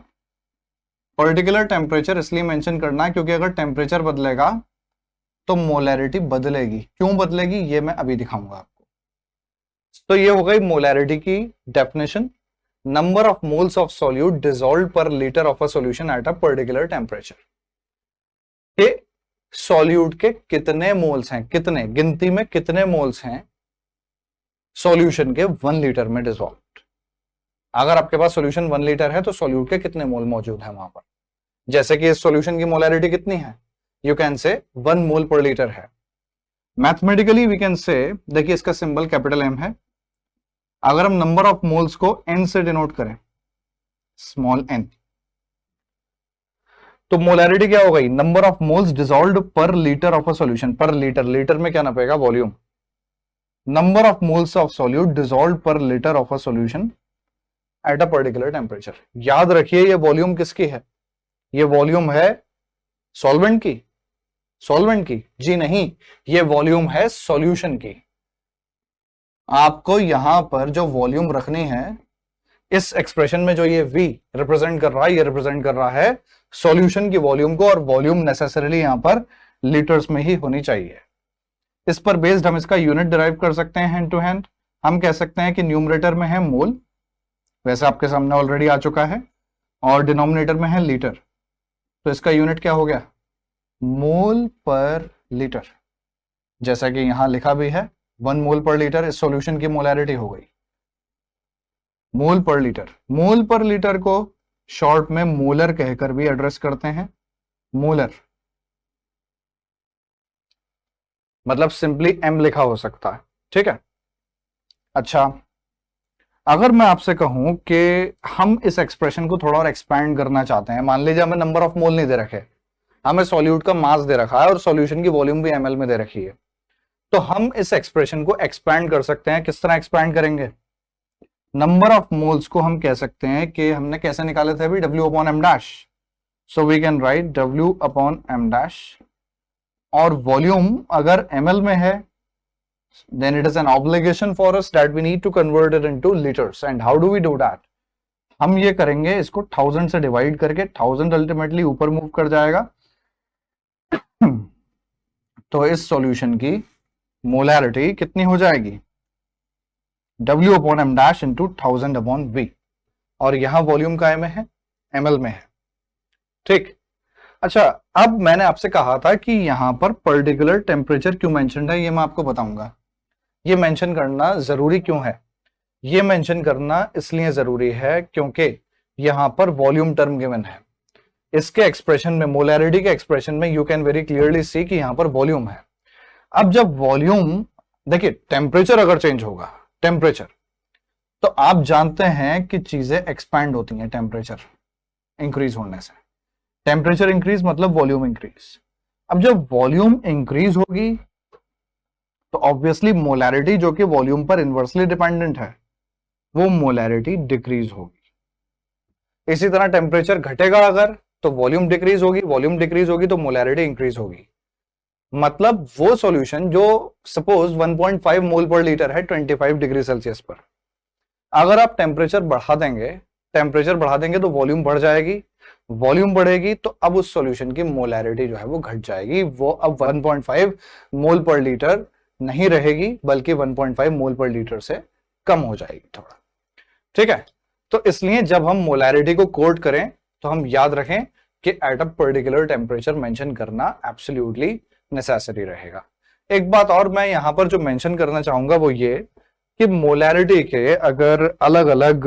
पर्टिकुलर टेम्परेचर इसलिए मेंशन करना है क्योंकि अगर टेम्परेचर बदलेगा तो मोलैरिटी बदलेगी। क्यों बदलेगी ये मैं अभी दिखाऊंगा आपको। तो ये हो गई मोलैरिटी की definition, number of moles of solute dissolved per litre of a solution at a particular temperature. के सॉल्यूट के कितने मोल्स हैं, कितने गिनती में कितने मोल्स हैं सॉल्यूशन के 1 लीटर में डिसॉल्व्ड। अगर आपके पास सॉल्यूशन 1 लीटर है तो सॉल्यूट के कितने मोल मौजूद है वहां पर। जैसे कि इस सॉल्यूशन की मोलैरिटी कितनी है, you can say 1 mole per litre है। मैथमेटिकली वी कैन से, देखिए इसका सिंबल कैपिटल एम है। अगर हम नंबर ऑफ मोल्स को एन से डिनोट करें, स्मॉल एन, तो मोलैरिटी क्या हो गई? Number of moles dissolved per litre of a solution. Per litre, litre में क्या नापेगा? Volume. Number of moles of solute dissolved per litre of a solution at a particular temperature. याद रखिए ये वॉल्यूम किसकी है? ये वॉल्यूम है सॉल्वेंट की। सॉल्वेंट की? जी नहीं, ये वॉल्यूम है सॉल्यूशन की। आपको यहां पर जो वॉल्यूम रखनी है इस एक्सप्रेशन में, जो ये V रिप्रेजेंट कर रहा है, ये रिप्रेजेंट कर रहा है सॉल्यूशन की वॉल्यूम को, और वॉल्यूम नेसेसरीली यहां पर लीटर्स में ही होनी चाहिए। इस पर बेस्ड हम इसका यूनिट डिराइव कर सकते हैं हैंड टू हैंड। हम कह सकते हैं कि न्यूमरेटर में है मोल, वैसे आपके सामने ऑलरेडी आ चुका है, और डिनोमिनेटर में है लीटर, तो इसका यूनिट क्या हो गया? मोल पर लीटर। जैसा कि यहां लिखा भी है 1 मोल पर लीटर इस सॉल्यूशन की मोलैरिटी हो गई। मोल पर लीटर, मोल पर लीटर को शॉर्ट में मोलर कहकर भी एड्रेस करते हैं। मोलर मतलब सिंपली m लिखा हो सकता है, ठीक है। अच्छा, अगर मैं आपसे कहूं कि हम इस एक्सप्रेशन को थोड़ा और एक्सपैंड करना चाहते हैं, मान लीजिए हमें नंबर ऑफ मोल नहीं दे रखे, हमें सॉल्यूट का मास दे रखा है और सॉल्यूशन की वॉल्यूम भी ml में दे रखी है, तो हम इस एक्सप्रेशन को एक्सपैंड कर सकते हैं। किस तरह एक्सपैंड करेंगे? नंबर ऑफ मोल्स को हम कह सकते हैं कि हमने कैसे निकाले थे अभी, W upon m dash, so we can write W upon m dash, और वॉल्यूम अगर ml में है then it is an obligation for us that we need to convert it into liters. And how do we do that? हम ये करेंगे, इसको 1000 से divide करके, 1000 अल्टीमेटली ऊपर मूव कर जाएगा तो इस सॉल्यूशन की मोलैरिटी कितनी हो जाएगी? W upon m dash into 1000 upon V, और यहां वॉल्यूम का में है, ml में है, ठीक। अच्छा, अब मैंने आपसे कहा था कि यहां पर पर्टिकुलर टेम्परेचर क्यों मेंशन्ड है, ये मैं आपको बताऊंगा। ये मेंशन करना जरूरी क्यों है? ये मेंशन करना इसलिए जरूरी है क्योंकि यहां पर वॉल्यूम टर्म गिवन है। इसके एक्सप्रेशन में, मोलैरिटी के एक्सप्रेशन में, you can very clearly see कि यहां पर वॉल्यूम है। अब जब वॉल्यूम, देखिए टेम्परेचर अगर चेंज होगा, टेम्परेचर, तो आप जानते हैं कि चीजें एक्सपैंड होती हैं टेम्परेचर इंक्रीज होने से। टेम्परेचर इंक्रीज मतलब वॉल्यूम इंक्रीज। अब जब वॉल्यूम इंक्रीज होगी तो ऑब्वियसली मोलैरिटी, जो कि वॉल्यूम पर इनवर्सली डिपेंडेंट है, वो मोलैरिटी डिक्रीज होगी। इसी तरह टेम्परेचर घटेगा अगर, तो वॉल्यूम डिक्रीज होगी, वॉल्यूम डिक्रीज होगी तो मोलैरिटी इंक्रीज होगी। मतलब वो सॉल्यूशन जो सपोज 1.5 मोल पर लीटर है 25 डिग्री सेल्सियस पर, अगर आप टेम्परेचर बढ़ा देंगे तो वॉल्यूम बढ़ जाएगी, वॉल्यूम बढ़ेगी तो अब उस सॉल्यूशन की मोलैरिटी जो है वो घट जाएगी। वो अब 1.5 मोल पर लीटर नहीं रहेगी, बल्कि 1.5 मोल पर लीटर से कम हो जाएगी थोड़ा, ठीक है। तो इसलिए जब हम मोलैरिटी को कोट करें तो हम याद रखें कि eight a particular temperature mention करना एब्सोल्युटली नेसेसरी रहेगा। एक बात और मैं यहां पर जो मेंशन करना चाहूंगा वो ये कि मोलैरिटी के अगर अलग अलग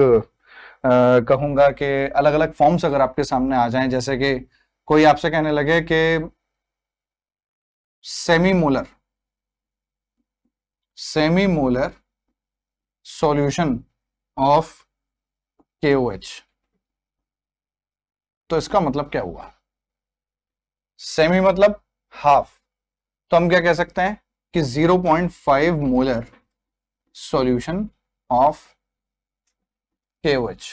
कहूंगा कि अलग अलग फॉर्म्स अगर आपके सामने आ जाएं, जैसे कि कोई आपसे कहने लगे कि semi molar solution of KOH, तो इसका मतलब क्या हुआ? सेमी मतलब हाफ, तो हम क्या कह सकते हैं कि 0.5 molar solution of KOH।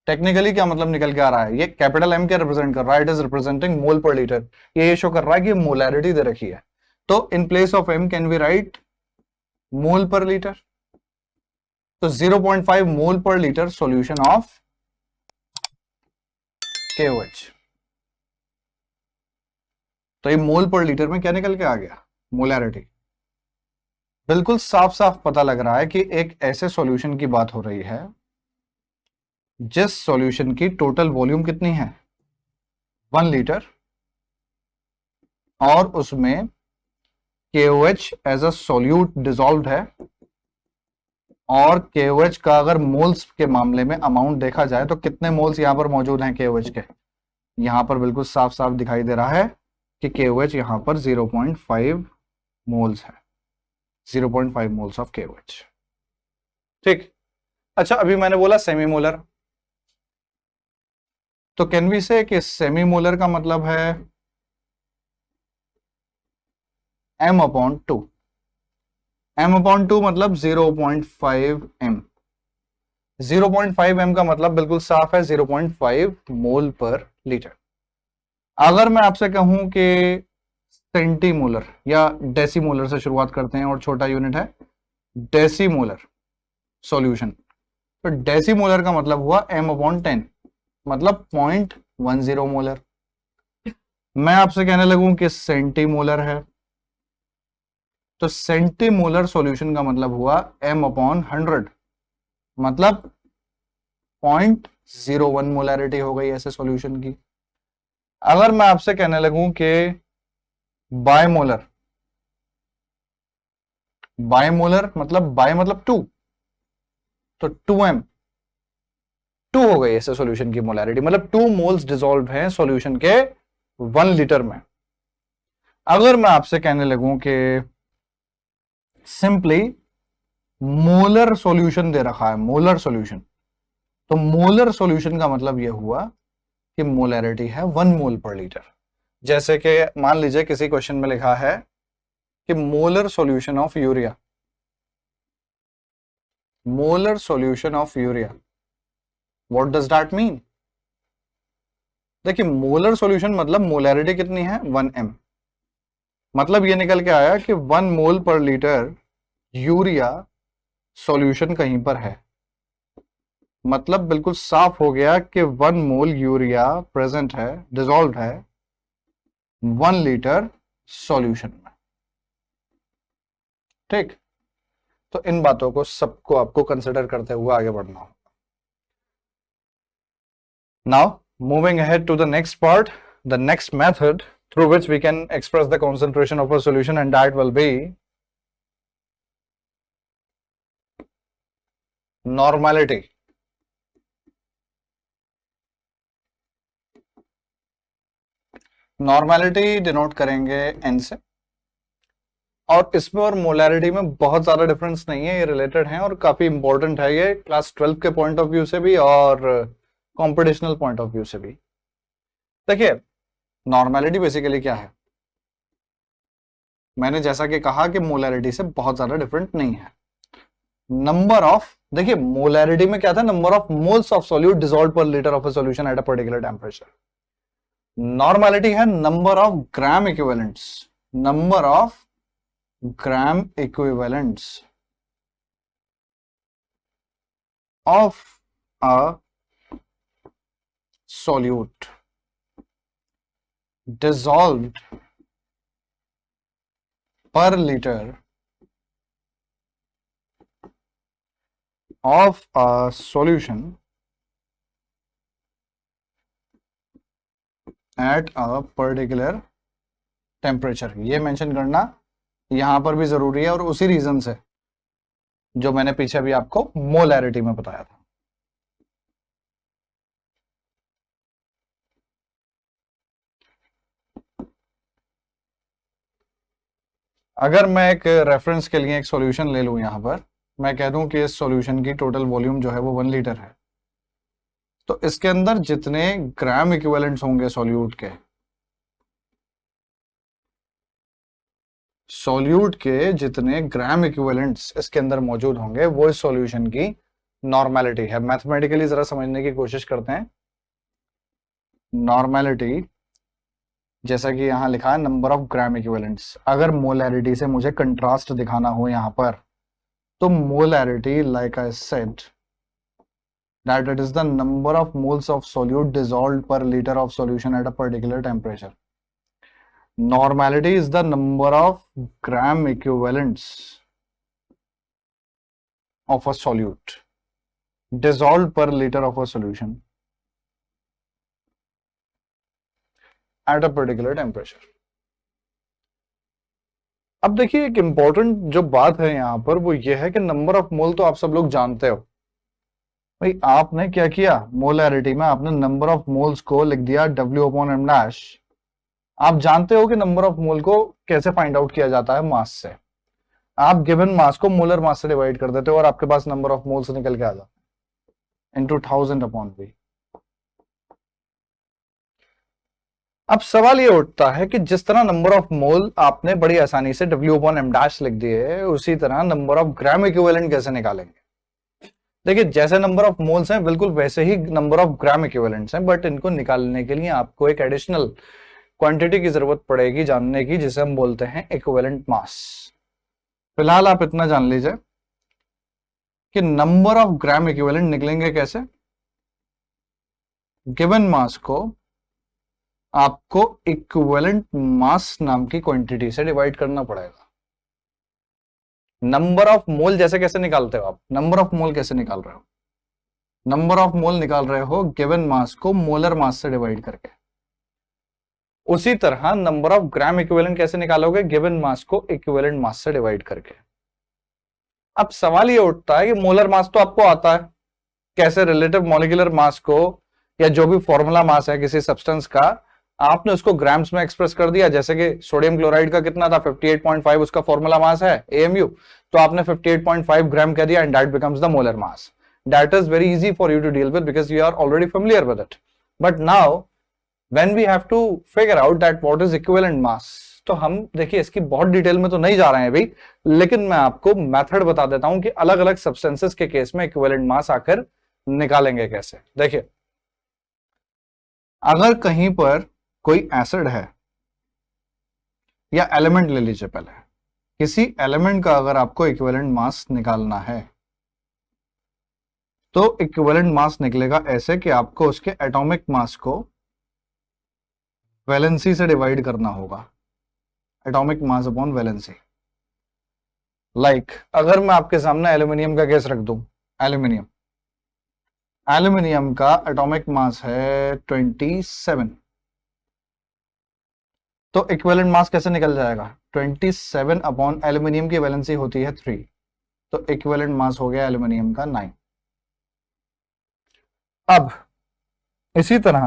Technically क्या मतलब निकल के आ रहा है? ये कैपिटल M क्या रिप्रेजेंट कर रहा है? It is representing mole per litre. ये शो कर रहा है कि मोलैरिटी दे रखी है, तो in place of M can we write mole per litre. तो 0.5 मोल per litre solution of KOH। तो ये मोल पर लीटर में क्या निकल के आ गया? मोलैरिटी। बिल्कुल साफ साफ पता लग रहा है कि एक ऐसे सॉल्यूशन की बात हो रही है जिस सॉल्यूशन की टोटल वॉल्यूम कितनी है? 1 लीटर, और उसमें KOH as a solute dissolved है, और KOH का अगर मोल्स के मामले में अमाउंट देखा जाए तो कितने मोल्स यहां पर मौजूद हैं KOH के? यहां पर बिल्कुल साफ साफ दिखाई दे रहा है कि KOH यहां पर 0.5 मोल्स है, 0.5 मोल्स ऑफ KOH, ठीक। अच्छा, अभी मैंने बोला सेमी मोलर, तो कैन वी से कि सेमी मोलर का मतलब है m/2। m/2 मतलब 0.5 m। 0.5 m का मतलब बिल्कुल साफ है 0.5 मोल पर लीटर। अगर मैं आपसे कहूं कि सेंटीमोलर या डेसीमोलर से शुरुआत करते हैं और छोटा यूनिट है डेसीमोलर सॉल्यूशन, तो डेसीमोलर का मतलब हुआ m/10, मतलब 0.10 मोलर। मैं आपसे कहने लगूं कि सेंटीमोलर है, तो सेंटीमोलर सॉल्यूशन का मतलब हुआ m/100, मतलब 0.01 मोलैरिटी हो गई ऐसे सॉल्यूशन की। अगर मैं आपसे कहने लगूं कि बायमोलर, मतलब बाय मतलब 2, तो 2m, 2 हो गई ऐसे सॉल्यूशन की मोलैरिटी, मतलब 2 मोल्स डिसॉल्व हैं सॉल्यूशन के 1 लीटर में। अगर मैं आपसे कहने लगूं कि सिंपली मोलर सॉल्यूशन दे रखा है, मोलर सॉल्यूशन, तो मोलर सॉल्यूशन का मतलब यह हुआ कि मोलैरिटी है 1 मोल पर लीटर। जैसे कि मान लीजिए किसी क्वेश्चन में लिखा है कि molar solution of urea, molar solution of urea, what does that mean? देखिए मोलर सॉल्यूशन मतलब मोलैरिटी कितनी है 1m, मतलब ये निकल के आया कि 1 मोल पर लीटर यूरिया सॉल्यूशन कहीं पर है, मतलब बिल्कुल साफ हो गया कि 1 मोल यूरिया प्रेजेंट है, डिसॉल्व है 1 लीटर सॉल्यूशन में। ठीक, तो इन बातों को सबको आपको कंसिडर करते हुए आगे बढ़ना होगा। Now moving ahead to the next part, the next method through which we can express the concentration of a solution, and that will be normality. Normality denote करेंगे n से, और इसमें और मोलैरिटी में बहुत ज्यादा डिफरेंस नहीं है, ये रिलेटेड हैं और काफी इंपॉर्टेंट है ये क्लास 12 के पॉइंट ऑफ व्यू से भी और कॉम्पिटिशनल पॉइंट ऑफ व्यू से भी। देखिए नॉर्मेलिटी बेसिकली क्या है, मैंने जैसा कि कहा कि मोलैरिटी से बहुत ज्यादा डिफरेंट नहीं है। नंबर ऑफ, देखिए मोलैरिटी में क्या था, number of moles of solute dissolve per litre of a solution at a particular temperature. Normality है number of gram equivalents, number of gram equivalents of a solute dissolved per liter of a solution at a particular temperature। ये mention करना यहां पर भी जरूरी है और उसी रीजन से जो मैंने पीछे भी आपको मोलैरिटी में बताया था। अगर मैं एक रेफरेंस के लिए एक सॉल्यूशन ले लूं, यहां पर मैं कह दूं कि इस सॉल्यूशन की टोटल वॉल्यूम जो है वो 1 लीटर है, तो इसके अंदर जितने ग्राम इक्विवेलेंट्स होंगे सॉल्यूट के, सॉल्यूट के जितने ग्राम इक्विवेलेंट्स इसके अंदर मौजूद होंगे वो इस सॉल्यूशन की नॉर्मेलिटी है। मैथमेटिकली जरा समझने की कोशिश करते हैं। नॉर्मेलिटी जैसा कि यहां लिखा है नंबर ऑफ ग्राम इक्विवेलेंट्स, अगर मोलैरिटी से मुझे कंट्रास्ट दिखाना हो यहां पर, तो molarity like I said that it is the number of moles of solute dissolved per liter of solution at a particular temperature. Normality is the number of gram equivalents of a solute dissolved per liter of a solution at a particular temperature. अब देखिए एक important जो बात है यहां पर वो ये है कि नंबर ऑफ मोल तो आप सब लोग जानते हो। भाई आपने क्या किया, मोलैरिटी में आपने नंबर ऑफ मोल्स को लिख दिया W/m'। आप जानते हो कि नंबर ऑफ मोल को कैसे फाइंड आउट किया जाता है, मास से। आप गिवन मास को मोलर मास से डिवाइड कर देते हो और आपके पास नंबर ऑफ मोल्स निकल के आ जाता है इनटू 1000/V। अब सवाल ये उठता है कि जिस तरह नंबर ऑफ मोल आपने बड़ी आसानी से W/m' लिख दिए, उसी तरह नंबर ऑफ ग्राम इक्विवेलेंट कैसे निकालेंगे? देखिए जैसे नंबर ऑफ मोल्स हैं बिल्कुल वैसे ही नंबर ऑफ ग्राम इक्विवेलेंट्स हैं, बट इनको निकालने के लिए आपको एक एडिशनल क्वांटिटी की जरूरत पड़ेगी जानने की, जिसे हम बोलते हैं इक्विवेलेंट मास। फिलहाल आप इतना जान लीजिए कि नंबर ऑफ ग्राम इक्विवेलेंट निकलेंगे कैसे। गिवन मास को आपको इक्विवेलेंट मास नाम की क्वांटिटी से डिवाइड करना पड़ेगा। नंबर ऑफ मोल जैसे कैसे निकालते हो आप, नंबर ऑफ मोल कैसे निकाल रहे हो, नंबर ऑफ मोल निकाल रहे हो गिवन मास को मोलर मास से डिवाइड करके। उसी तरह नंबर ऑफ ग्राम इक्विवेलेंट कैसे निकालोगे, गिवन मास को इक्विवेलेंट मास से डिवाइड करके। अब सवाल ये उठता है कि मोलर मास तो आपको आता है, कैसे रिलेटिव मॉलिक्यूलर मास को या जो भी फॉर्मूला मास है किसी सब्सटेंस का आपने उसको ग्राम्स में एक्सप्रेस कर दिया, जैसे कि सोडियम क्लोराइड का कितना था 58.5 उसका फॉर्मूला मास है एएमयू, तो आपने 58.5 ग्राम कह दिया and that becomes the molar mass. That is very easy for you to deal with because you are already familiar with it. But now when we have to figure out that what is equivalent mass, तो हम देखिए इसकी बहुत detail में तो नहीं जा रहे हैं अभी, लेकिन मैं आपको मेथड बता देता हूं कि अलग अलग सब्सटेंसेस के केस में इक्विवेलेंट मास आकर निकालेंगे कैसे. देखिए अगर कहीं पर कोई एसिड है या एलिमेंट ले लीजिए, पहले किसी एलिमेंट का अगर आपको इक्विवेलेंट मास निकालना है तो इक्विवेलेंट मास निकलेगा ऐसे कि आपको उसके एटॉमिक मास को वैलेंसी से डिवाइड करना होगा, atomic mass upon valency. Like अगर मैं आपके सामने एल्यूमिनियम का केस रख दूं, एल्यूमिनियम का एटॉमिक मास है 27, तो इक्विवेलेंट मास कैसे निकल जाएगा 27 अपॉन एल्यूमिनियम की वैलेंसी होती है 3, तो इक्विवेलेंट मास हो गया एल्यूमिनियम का 9. अब इसी तरह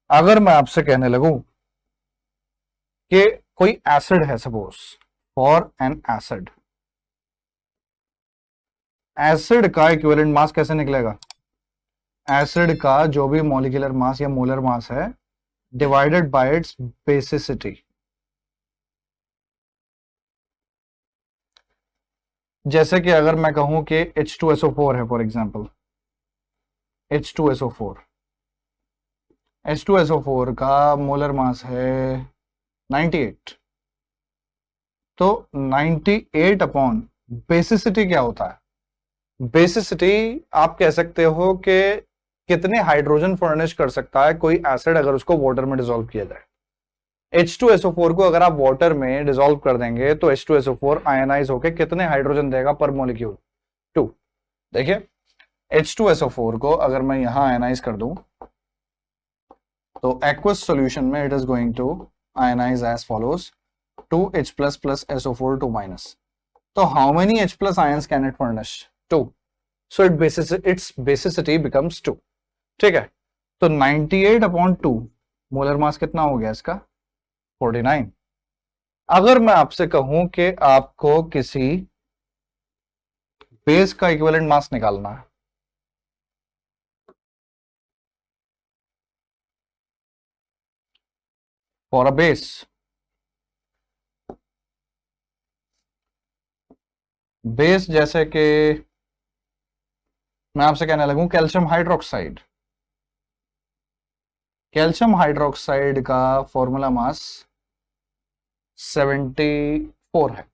अगर मैं आपसे कहने लगूं कि कोई एसिड है, suppose for an acid, acid का इक्विवेलेंट मास कैसे निकलेगा, एसिड का जो भी मॉलिक्यूलर मास या मोलर मास है डिवाइडेड बाय इट्स बेसिसिटी. जैसे कि अगर मैं कहूं कि H2SO4 है फॉर एग्जांपल, H2SO4 का मोलर मास है 98, तो 98 अपॉन बेसिसिटी क्या होता है, बेसिसिटी आप कह सकते हो कि कितने हाइड्रोजन फर्निश कर सकता है कोई एसिड अगर उसको वाटर में डिसॉल्व किया जाए. H2SO4 को अगर आप वाटर में डिसॉल्व कर देंगे तो H2SO4 आयनाइज होकर कितने हाइड्रोजन देगा पर मॉलिक्यूल 2. देखिए H2SO4 को अगर मैं यहां आयनाइज कर दूं तो एक्वस सॉल्यूशन में it is going to ionise as follows 2H plus plus SO4 2 minus. तो how many H plus ions can it furnish? 2. So its basicity becomes 2. ठीक है, तो 98 अपॉन 2 मोलर मास कितना हो गया इसका 49. अगर मैं आपसे कहूं कि आपको किसी बेस का इक्विवेलेंट मास निकालना है, फॉर अ बेस जैसे कि मैं आपसे कहने लगूं कैल्शियम हाइड्रोक्साइड, कैल्शियम हाइड्रोक्साइड का फॉर्मूला मास 74 है,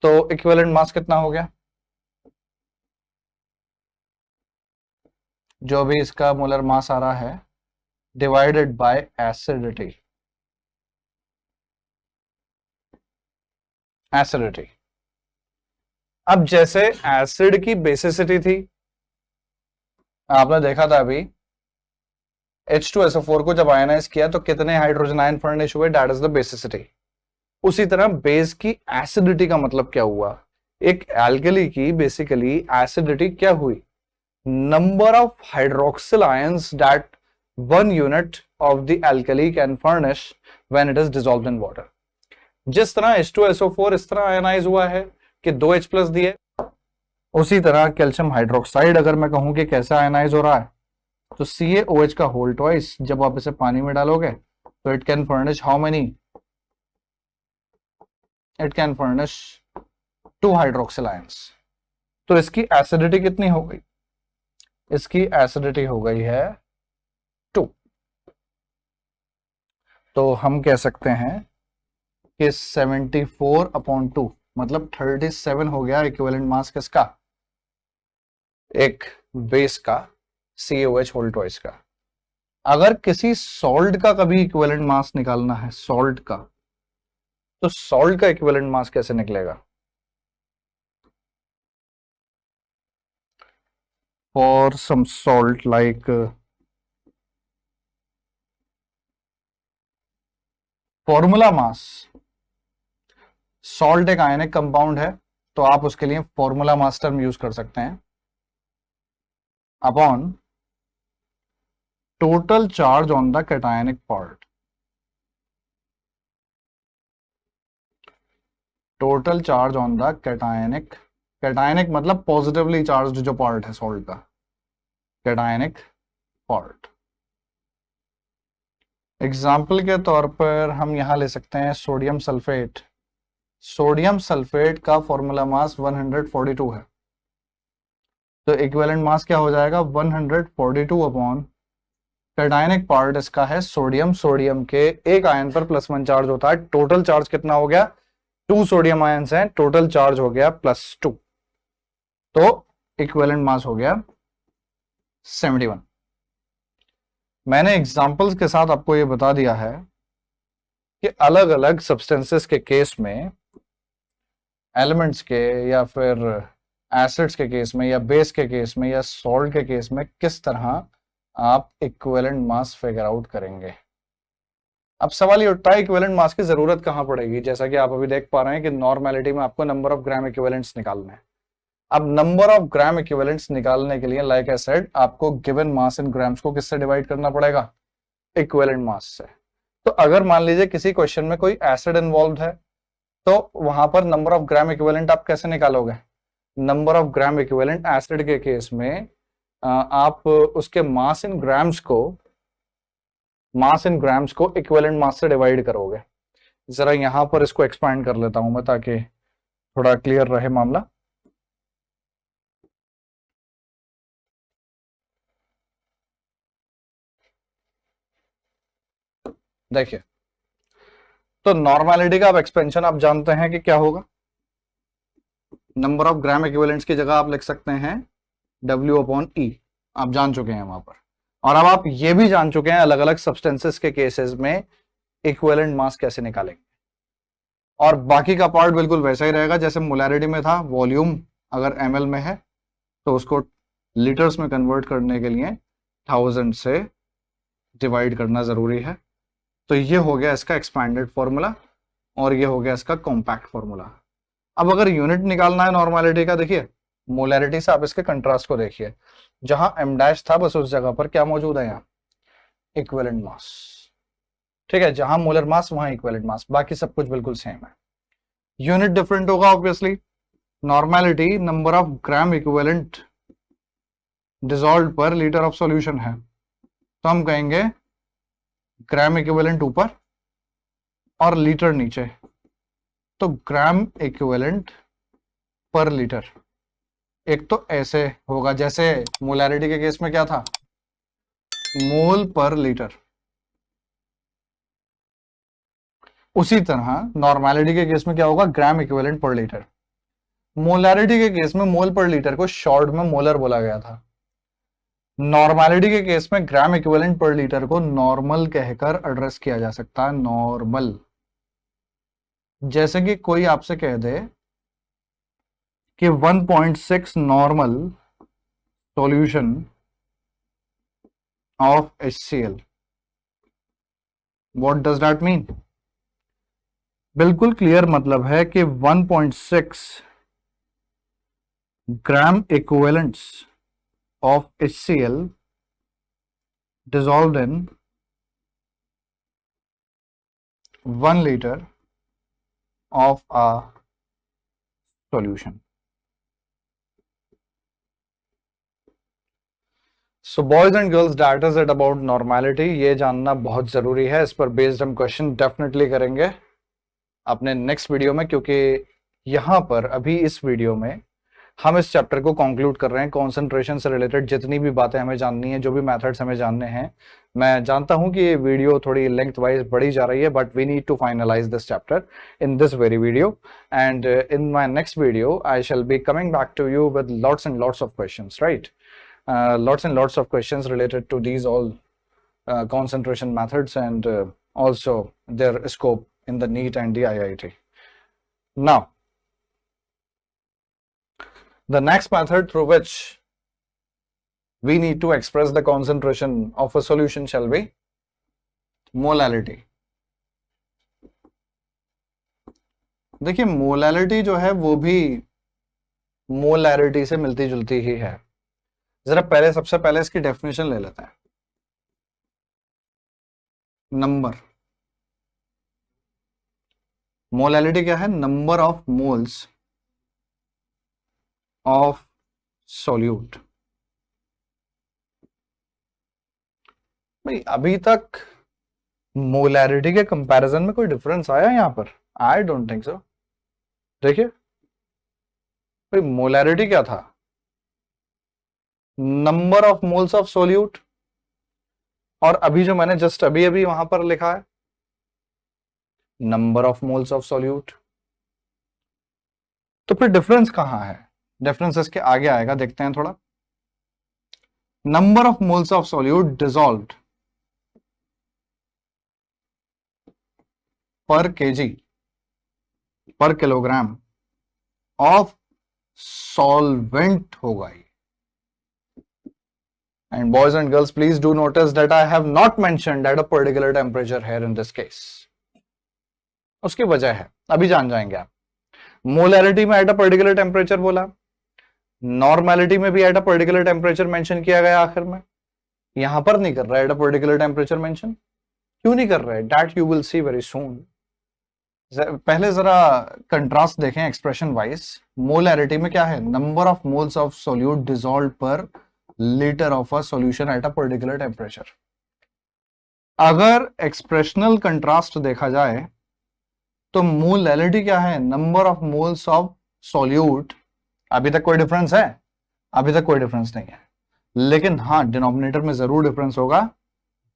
तो इक्विवेलेंट मास कितना हो गया, जो भी इसका मोलर मास आ रहा है डिवाइडेड बाय एसिडिटी. अब जैसे एसिड की बेसिसिटी थी, आपने देखा था अभी H2SO4 को जब आयनाइज किया तो कितने हाइड्रोजन आयन फर्निश हुए, दैट इज द बेसिसिटी. उसी तरह बेस की एसिडिटी का मतलब क्या हुआ, एक एल्कली की बेसिकली एसिडिटी क्या हुई, number of hydroxyl ions that one unit of the alkali can furnish when it is dissolved in water. जिस तरह H2SO4 इस तरह आयनाइज हुआ है कि 2H प्लस दिए, उसी तरह कैल्शियम हाइड्रोक्साइड अगर मैं कहूं कि कैसे आयनाइज हो रहा है, तो CaOH का होल ट्वाइस जब आप इसे पानी में डालोगे तो it can furnish how many, it can furnish 2 hydroxyl ions. तो इसकी एसिडिटी कितनी हो गई, इसकी एसिडिटी हो गई है 2. तो हम कह सकते हैं कि 74 अपॉन 2 मतलब 37 हो गया इक्विवेलेंट मास किसका, एक बेस का CaOH होल ट्वाइस का. अगर किसी सॉल्ट का कभी इक्विवेलेंट मास निकालना है, सॉल्ट का, तो सॉल्ट का इक्विवेलेंट मास कैसे निकलेगा, for some salt like formula mass, salt एक आयनिक कंपाउंड है तो आप उसके लिए फॉर्मूला मास टर्म यूज कर सकते हैं upon total charge on the cationic part, total charge on the cationic, cationic मतलब पॉजिटिवली चार्ज जो पार्ट है सॉल्ट का, कैटायनिक पार्ट। एग्जाम्पल के तौर पर हम यहां ले सकते हैं सोडियम सल्फेट। सोडियम सल्फेट का फॉर्मूला मास 142 है, तो इक्विवेलेंट मास क्या हो जाएगा 142 अपॉन कैटायनिक पार्ट इसका है सोडियम। सोडियम के एक आयन पर +1 चार्ज होता है। टोटल चार्ज कितना हो गया, 2 सोडियम आयन्स हैं, टोटल चार्ज हो गया +2, तो इक्विवेलेंट मास हो गया 71। मैंने एग्जांपल्स के साथ आपको ये बता दिया है कि अलग अलग सब्सटेंसेस के केस में, एलिमेंट्स के या फिर एसिड्स के केस में या बेस के केस में या सॉल्ट के केस में किस तरह आप इक्विवेलेंट मास फिगर आउट करेंगे। अब सवाल ये उठता है इक्विवेलेंट मास की जरूरत कहां पड़ेगी। जैसा कि आप अभी देख पा रहे हैं कि नॉर्मेलिटी में आपको नंबर ऑफ ग्राम इक्विवेलेंट्स निकालना है। अब नंबर ऑफ ग्राम इक्विवेलेंट्स निकालने के लिए लाइक आई सेड आपको गिवन मास इन ग्राम्स को किससे डिवाइड करना पड़ेगा, इक्विवेलेंट मास से। तो अगर मान लीजिए किसी क्वेश्चन में कोई एसिड इन्वॉल्व है तो वहां पर नंबर ऑफ ग्राम इक्विवेलेंट आप कैसे निकालोगे। Number of gram equivalent acid के केस में आप उसके मास इन ग्राम्स को इक्विवेलेंट मास से डिवाइड करोगे। जरा यहां पर इसको एक्सपांड कर लेता हूं मैं ताकि थोड़ा क्लियर रहे मामला। देखिए, तो नॉर्मेलिटी का अब एक्सपेंशन आप जानते हैं कि क्या होगा। नंबर ऑफ ग्राम इक्विवेलेंट्स की जगह आप लिख सकते हैं W/E, आप जान चुके हैं वहां पर। और अब आप ये भी जान चुके हैं अलग अलग सब्सटेंसेस के केसेस में इक्विवेलेंट मास कैसे निकालेंगे। और बाकी का पार्ट बिल्कुल वैसा ही रहेगा जैसे मोलैरिटी में था। वॉल्यूम अगर ml में है तो उसको लीटर्स में कन्वर्ट करने के लिए 1000 से डिवाइड करना जरूरी है। तो ये हो गया इसका एक्सपैंडेड फॉर्मूला और ये हो गया इसका कॉम्पैक्ट फॉर्मूला। अब अगर यूनिट निकालना है नॉर्मेलिटी का, देखिए मोलैरिटी से आप इसके कंट्रास्ट को देखिए, जहां m' था बस उस जगह पर क्या मौजूद है, यहाँ इक्विवेलेंट मास। ठीक है, जहां मोलर मास वहां इक्विवेलेंट मास, बाकी सब कुछ बिल्कुल सेम है। यूनिट डिफरेंट होगा obviously. Normality number of gram equivalent dissolve per litre of solution है, तो हम कहेंगे ग्राम इक्विवेलेंट ऊपर और लीटर नीचे, तो ग्राम इक्विवेलेंट पर लीटर। एक तो ऐसे होगा जैसे मोलैरिटी के केस में क्या था, मोल पर लीटर। उसी तरह नॉर्मेलिटी के केस में क्या होगा, ग्राम इक्विवेलेंट पर लीटर। मोलैरिटी के केस में मोल पर लीटर को शॉर्ट में मोलर बोला गया था। नॉर्मेलिटी के केस में ग्राम इक्विवेलेंट पर लीटर को नॉर्मल कहकर एड्रेस किया जा सकता है, नॉर्मल। जैसे कि कोई आपसे कह दे कि 1.6 normal solution of HCl, what does that mean. बिल्कुल क्लियर मतलब है कि 1.6 ग्राम equivalents of HCl dissolved in 1 liter of a solution. So boys and girls, that is it about normality. ये जानना बहुत जरूरी है, इस पर बेस्ड हम क्वेश्चन डेफिनेटली करेंगे अपने नेक्स्ट वीडियो में, क्योंकि यहां पर अभी इस वीडियो में हम इस चैप्टर को कंक्लूड कर रहे हैं। कॉन्सेंट्रेशन से रिलेटेड जितनी भी बातें हमें जाननी है, जो भी मेथड्स हमें जानने हैं, मैं जानता हूं कि ये वीडियो थोड़ी लेंथ वाइज बढ़ी जा रही है, but we need to finalise this chapter in this very video, and in my next video I shall be coming back to you with lots and lots of questions, right, lots and lots of questions related to these all concentration methods and also their scope in the NEET and the IIT. Now, the next method through which we need to express the concentration of a solution shall be molality. देखिए molality जो है वो भी molarity से मिलती जुलती ही है। जरा पहले सबसे पहले इसकी डेफिनेशन ले लेते हैं। नंबर, मोलैलिटी क्या है? Number of moles of solute. भाई अभी तक मोलैरिटी के कंपैरिजन में कोई डिफरेंस आया यहां पर? I don't think so. देखिए भाई मोलैरिटी क्या था? Number of moles of solute, और अभी जो मैंने जस्ट अभी अभी वहां पर लिखा है number of moles of solute. तो फिर डिफरेंस कहां है? डिफरेंस इसके आगे आएगा, देखते हैं थोड़ा। Number of moles of solute dissolved पर केजी पर किलोग्राम ऑफ सॉल्वेंट होगा ये। And boys and girls, please do notice that I have not mentioned at a particular temperature here in this case. उसकी वजह है, अभी जान जाएंगे आप। मोलैरिटी में एट अ पर्टिकुलर टेम्परेचर बोला, नॉर्मेलिटी में भी eight a particular temperature mention किया गया आखिर में। यहां पर नहीं कर रहा है eight a particular temperature mention. क्यों नहीं कर रहा है? That you will see very soon. पहले जरा कंट्रास्ट देखें एक्सप्रेशन वाइज। मोलैरिटी में क्या है? Number of moles of solute dissolved per litre of a solution at a particular temperature. अगर एक्सप्रेशनल कंट्रास्ट देखा जाए तो मोलैलिटी क्या है? Number of moles of solute. अभी तक कोई डिफरेंस है? अभी तक कोई डिफरेंस नहीं है, लेकिन हाँ डिनोमिनेटर में जरूर डिफरेंस होगा,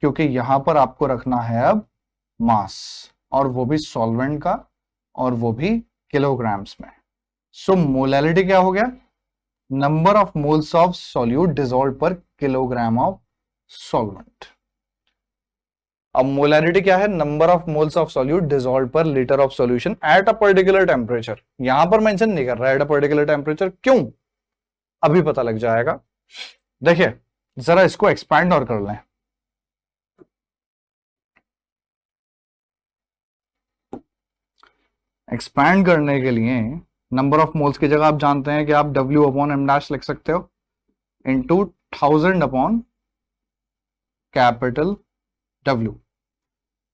क्योंकि यहां पर आपको रखना है अब मास, और वो भी सॉल्वेंट का, और वो भी किलोग्राम्स में। सो मोलैलिटी क्या हो गया? Number of moles of solute dissolved per kilogram of solvent. अब मोलैरिटी क्या है? Number of moles of solute dissolved per litre of solution at a particular temperature. यहां पर मेंशन नहीं कर रहा है एट अ पर्टिकुलर टेम्परेचर, क्यों? अभी पता लग जाएगा। देखिए जरा इसको एक्सपैंड और कर लें। एक्सपैंड करने के लिए नंबर ऑफ मोल्स की जगह आप जानते हैं कि आप W अपॉन एम डैश लिख सकते हो इनटू 1000 अपॉन कैपिटल W।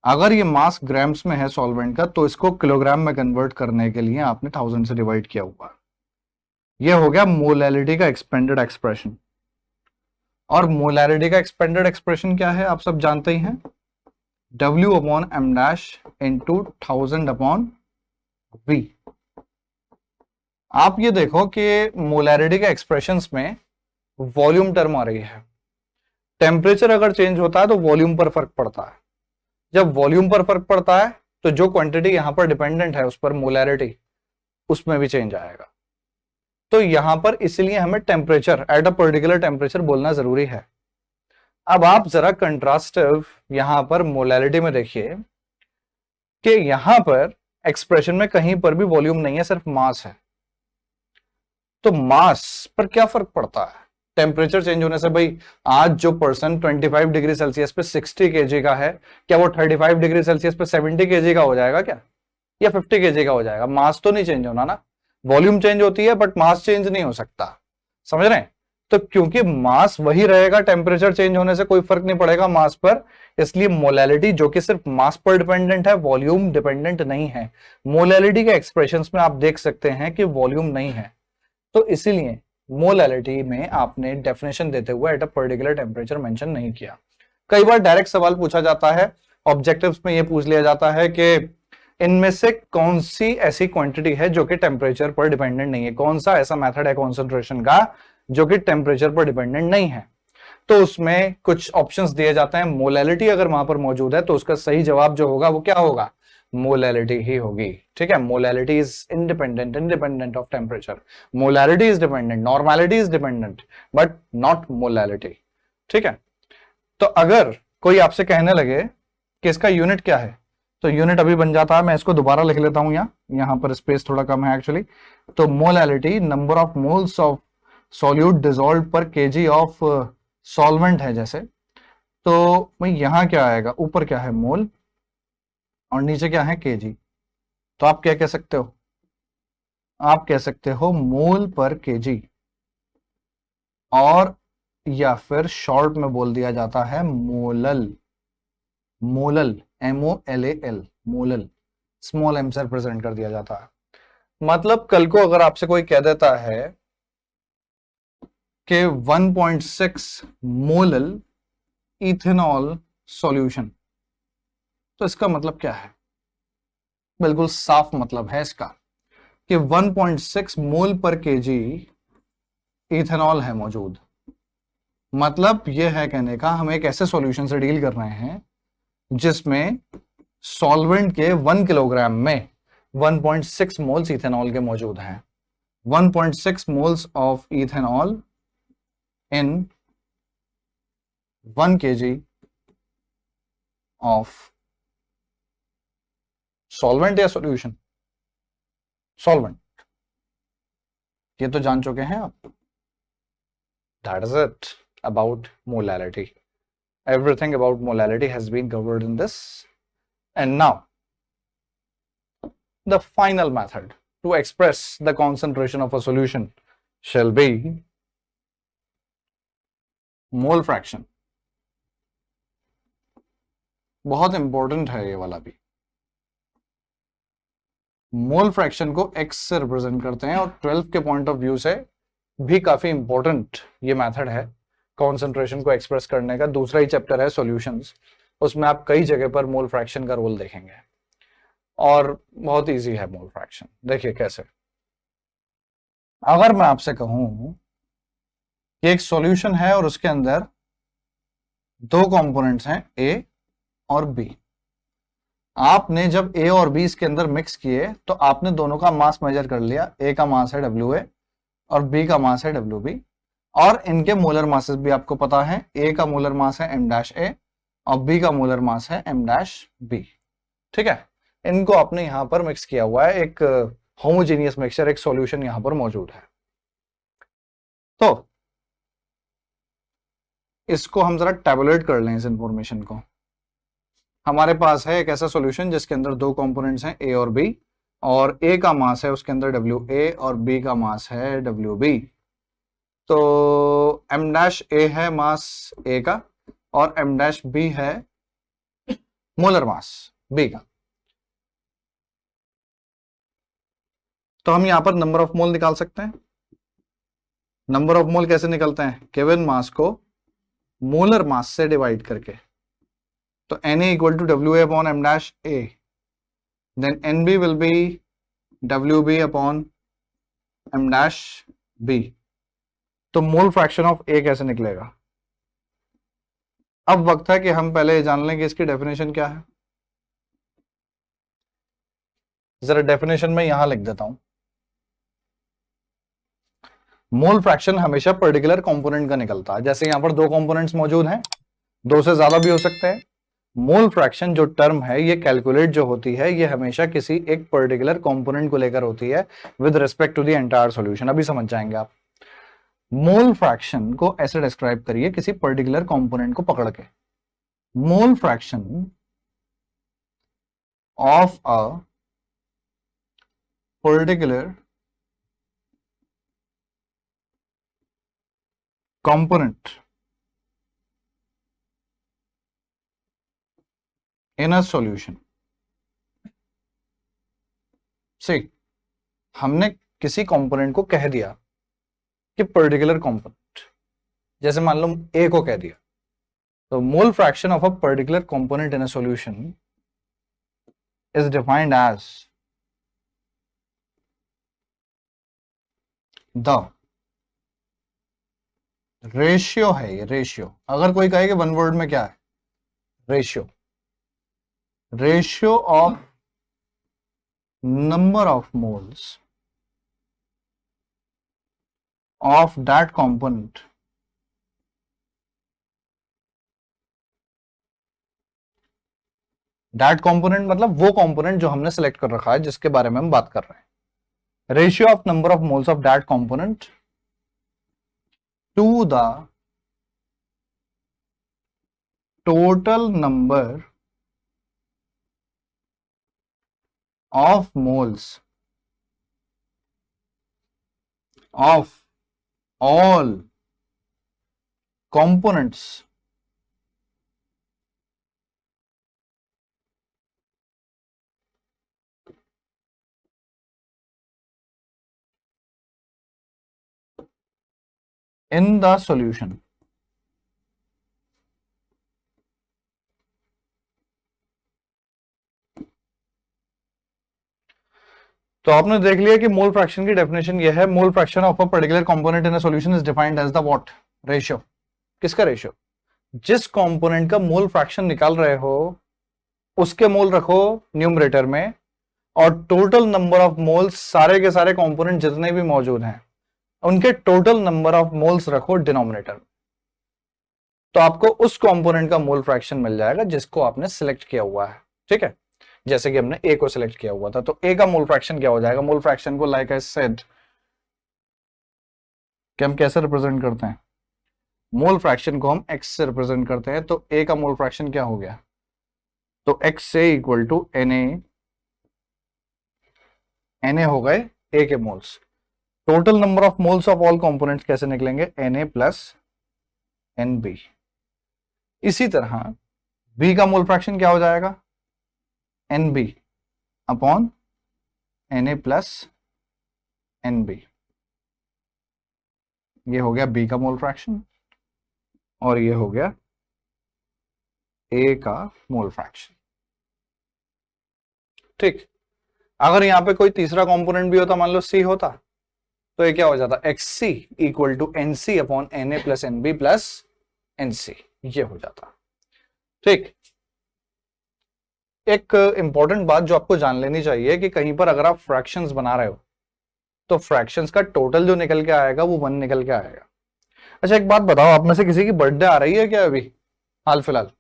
अगर ये मास ग्राम्स में है सॉल्वेंट का, तो इसको किलोग्राम में कन्वर्ट करने के लिए आपने 1000 से डिवाइड किया हुआ। ये हो गया मोलैलिटी का एक्सपेंडेड एक्सप्रेशन। और मोलैरिटी का एक्सपेंडेड एक्सप्रेशन क्या है? आप सब जानते ही हैं, W upon M dash into 1000 upon V। आप ये देखो कि मोलैरिटी के एक्सप्रेशंस में वॉल्यूम टर्म आ रही है। टेम्परेचर अगर चेंज होता है तो वॉल्यूम पर फर्क पड़ता है। जब वॉल्यूम पर फर्क पड़ता है तो जो क्वांटिटी यहां पर डिपेंडेंट है उस पर मोलैरिटी, उसमें भी चेंज आएगा। तो यहां पर इसलिए हमें temperature at a particular temperature बोलना जरूरी है। अब आप जरा कंट्रास्टिव यहां पर मोलैरिटी में देखिए कि यहां पर एक्सप्रेशन में कहीं पर भी वॉल्यूम नहीं है, सिर्फ मास है। तो मास पर क्या फर्क पड़ता है टेम्परेचर चेंज होने से? भाई आज जो पर्सन 25 डिग्री सेल्सियस पे 60 केजी का है, क्या वो 35 डिग्री सेल्सियस पे 70 केजी का हो जाएगा क्या, या 50 केजी का हो जाएगा? मास तो नहीं चेंज होना ना। वॉल्यूम चेंज होती है बट मास चेंज नहीं हो सकता। समझ रहे हैं? तो क्योंकि मास वही रहेगा, टेम्परेचर चेंज होने से कोई फर्क नहीं पड़ेगा मास पर, इसलिए मोलैलिटी जो कि सिर्फ मास पर डिपेंडेंट है, वॉल्यूम डिपेंडेंट नहीं है। मोलैलिटी के एक्सप्रेशंस में आप देख सकते हैं कि वॉल्यूम नहीं है, तो इसीलिए मोलैलिटी में आपने डेफिनेशन देते हुए eight a particular temperature mention नहीं किया। कई बार डायरेक्ट सवाल पूछा जाता है, ऑब्जेक्टिव्स में यह पूछ लिया जाता है कि इनमें से कौन सी ऐसी क्वांटिटी है जो कि टेम्परेचर पर डिपेंडेंट नहीं है, कौन सा ऐसा मेथड है कॉन्सेंट्रेशन का जो कि टेम्परेचर पर डिपेंडेंट नहीं है। तो उसमें कुछ ऑप्शंस दिए जाते हैं। मोलैलिटी अगर वहां पर मौजूद है तो उसका सही जवाब जो होगा वो क्या होगा? मोलैलिटी ही होगी। ठीक है, molality is independent of temperature. Molality is dependent, normality is dependent, but not molality. ठीक है, तो अगर कोई आपसे कहने लगे कि इसका यूनिट क्या है, तो यूनिट अभी बन जाता है, मैं इसको दोबारा लिख लेता हूं। यहां पर स्पेस थोड़ा कम है एक्चुअली। तो molality number of moles of solute dissolved पर केजी ऑफ सॉल्वेंट है जैसे, तो भाई यहां क्या आएगा? ऊपर क्या है? मोल, और नीचे क्या है? केजी। तो आप क्या कह सकते हो? आप कह सकते हो मोल पर केजी, और या फिर शॉर्ट में बोल दिया जाता है molal. Molal, MOLAL, molal, small m से रिप्रेजेंट कर दिया जाता है। मतलब कल को अगर आपसे कोई कह देता है कि 1.6 मोलल इथेनॉल सॉल्यूशन, तो इसका मतलब क्या है? बिल्कुल साफ मतलब है इसका कि 1.6 मोल पर केजी इथेनॉल है मौजूद। मतलब यह है कहने का हम एक ऐसे सॉल्यूशन से डील कर रहे हैं जिसमें सॉल्वेंट के 1 किलोग्राम में 1.6 मोल्स इथेनॉल के मौजूद हैं। 1.6 moles of ethanol in 1 kg of solvent या सॉल्यूशन? सॉल्वेंट, ये तो जान चुके हैं आप। That is it about molarity. Everything about molality has been covered in this. And now, the final method to express the concentration of a solution shall be mole fraction. बहुत important है ये वाला भी। मोल फ्रैक्शन को x से represent करते हैं और 12 के पॉइंट ऑफ व्यू से भी काफी इंपॉर्टेंट ये मेथड है कॉन्सेंट्रेशन को एक्सप्रेस करने का। दूसरा ही चैप्टर है सॉल्यूशंस, उसमें आप कई जगह पर मोल फ्रैक्शन का रोल देखेंगे और बहुत इजी है मोल फ्रैक्शन। देखिए कैसे, अगर मैं आपसे कहूं कि एक सॉल्यूशन है और उसके अंदर दो कंपोनेंट्स हैं ए और बी, आपने जब ए और बी इसके अंदर मिक्स किए तो आपने दोनों का मास मेजर कर लिया। ए का मास है WA और बी का मास है WB, और इनके मोलर मासेस भी आपको पता है। ए का मोलर मास है M-A और बी का मोलर मास है M-B। ठीक है, इनको आपने यहां पर मिक्स किया हुआ है, एक होमोजेनियस मिक्सचर, एक सॉल्यूशन यहां पर मौजूद है। तो इसको हम जरा टैबुलेट कर लें इस इंफॉर्मेशन को। हमारे पास है एक ऐसा सॉल्यूशन जिसके अंदर दो कंपोनेंट्स हैं ए और बी, और ए का मास है उसके अंदर WA और बी का मास है WB। तो M-A है मास ए का और M-B है मोलर मास बी का। तो हम यहां पर नंबर ऑफ मोल निकाल सकते हैं। नंबर ऑफ मोल कैसे निकलते हैं? गिवन मास को मोलर मास से डिवाइड करके। तो Na equal to WA upon M-A, then NB will be WB upon M-B। तो मोल फ्रैक्शन ऑफ ए कैसे निकलेगा? अब वक्त है कि हम पहले जान लें कि इसकी डेफिनेशन क्या है। जरा डेफिनेशन में यहां लिख देता हूं। मोल फ्रैक्शन हमेशा पर्टिकुलर कंपोनेंट का निकलता है। जैसे यहां पर दो कंपोनेंट्स मौजूद हैं, दो से ज्यादा भी हो सकते हैं। मोल फ्रैक्शन जो टर्म है ये कैलकुलेट जो होती है ये हमेशा किसी एक पर्टिकुलर कंपोनेंट को लेकर होती है with respect to the entire solution. अभी समझ जाएंगे आप। मोल फ्रैक्शन को ऐसे डिस्क्राइब करिए किसी पर्टिकुलर कंपोनेंट को पकड़ के। मोल fraction of a particular component in a solution। See, हमने किसी कंपोनेंट को कह दिया कि पर्टिकुलर कंपोनेंट, जैसे मान लो ए को कह दिया, तो mole fraction of a particular component in a solution is defined as the ratio है। ये रेशियो, अगर कोई कहे कि वन वर्ड में क्या है, ratio, ratio of number of moles of that component मतलब वो कंपोनेंट जो हमने सेलेक्ट कर रखा है, जिसके बारे में हम बात कर रहे हैं। Ratio of number of moles of that component to the total number of moles of all components in the solution. तो आपने देख लिया कि मोल फ्रैक्शन की डेफिनेशन यह है, mole fraction of a particular component in a solution is defined as the what ratio. किसका ratio? जिस कंपोनेंट का मोल फ्रैक्शन निकाल रहे हो उसके मोल रखो न्यूमरेटर में, और टोटल नंबर ऑफ मोल्स, सारे के सारे कंपोनेंट जितने भी मौजूद हैं उनके टोटल नंबर ऑफ मोल्स रखो डिनोमिनेटर में। तो आपको उस कंपोनेंट का मोल फ्रैक्शन मिल जाएगा जिसको आपने सिलेक्ट किया हुआ है। ठीक है, जैसे कि हमने ए को सिलेक्ट किया हुआ था, तो ए का मोल फ्रैक्शन क्या हो जाएगा? मोल फ्रैक्शन को लाइक आई सेड कि हम कैसे रिप्रेजेंट करते हैं, मोल फ्रैक्शन को हम एक्स से रिप्रेजेंट करते हैं। तो ए का मोल फ्रैक्शन क्या हो गया? तो एक्स से इक्वल टू एन ए हो गए ए के moles. Total number of moles of all components कैसे निकलेंगे? N A plus N B. इसी तरह बी का मोल फ्रैक्शन क्या हो जाएगा? N B upon N A plus N B. ये हो गया बी का मोल फ्रैक्शन और ये हो गया ए का मोल फ्रैक्शन। ठीक, अगर यहां पे कोई तीसरा कंपोनेंट भी होता, मान लो सी होता, तो ये क्या हो जाता? X C equal to N C upon N A plus N B plus N C, ये हो जाता। ठीक, एक इंपॉर्टेंट बात जो आपको जान लेनी चाहिए कि कहीं पर अगर आप फ्रैक्शंस बना रहे हो तो फ्रैक्शंस का टोटल जो निकल के आएगा वो 1 निकल के आएगा। अच्छा एक बात बताओ, आप में से किसी की बर्थडे आ रही है क्या अभी हाल फिलहाल?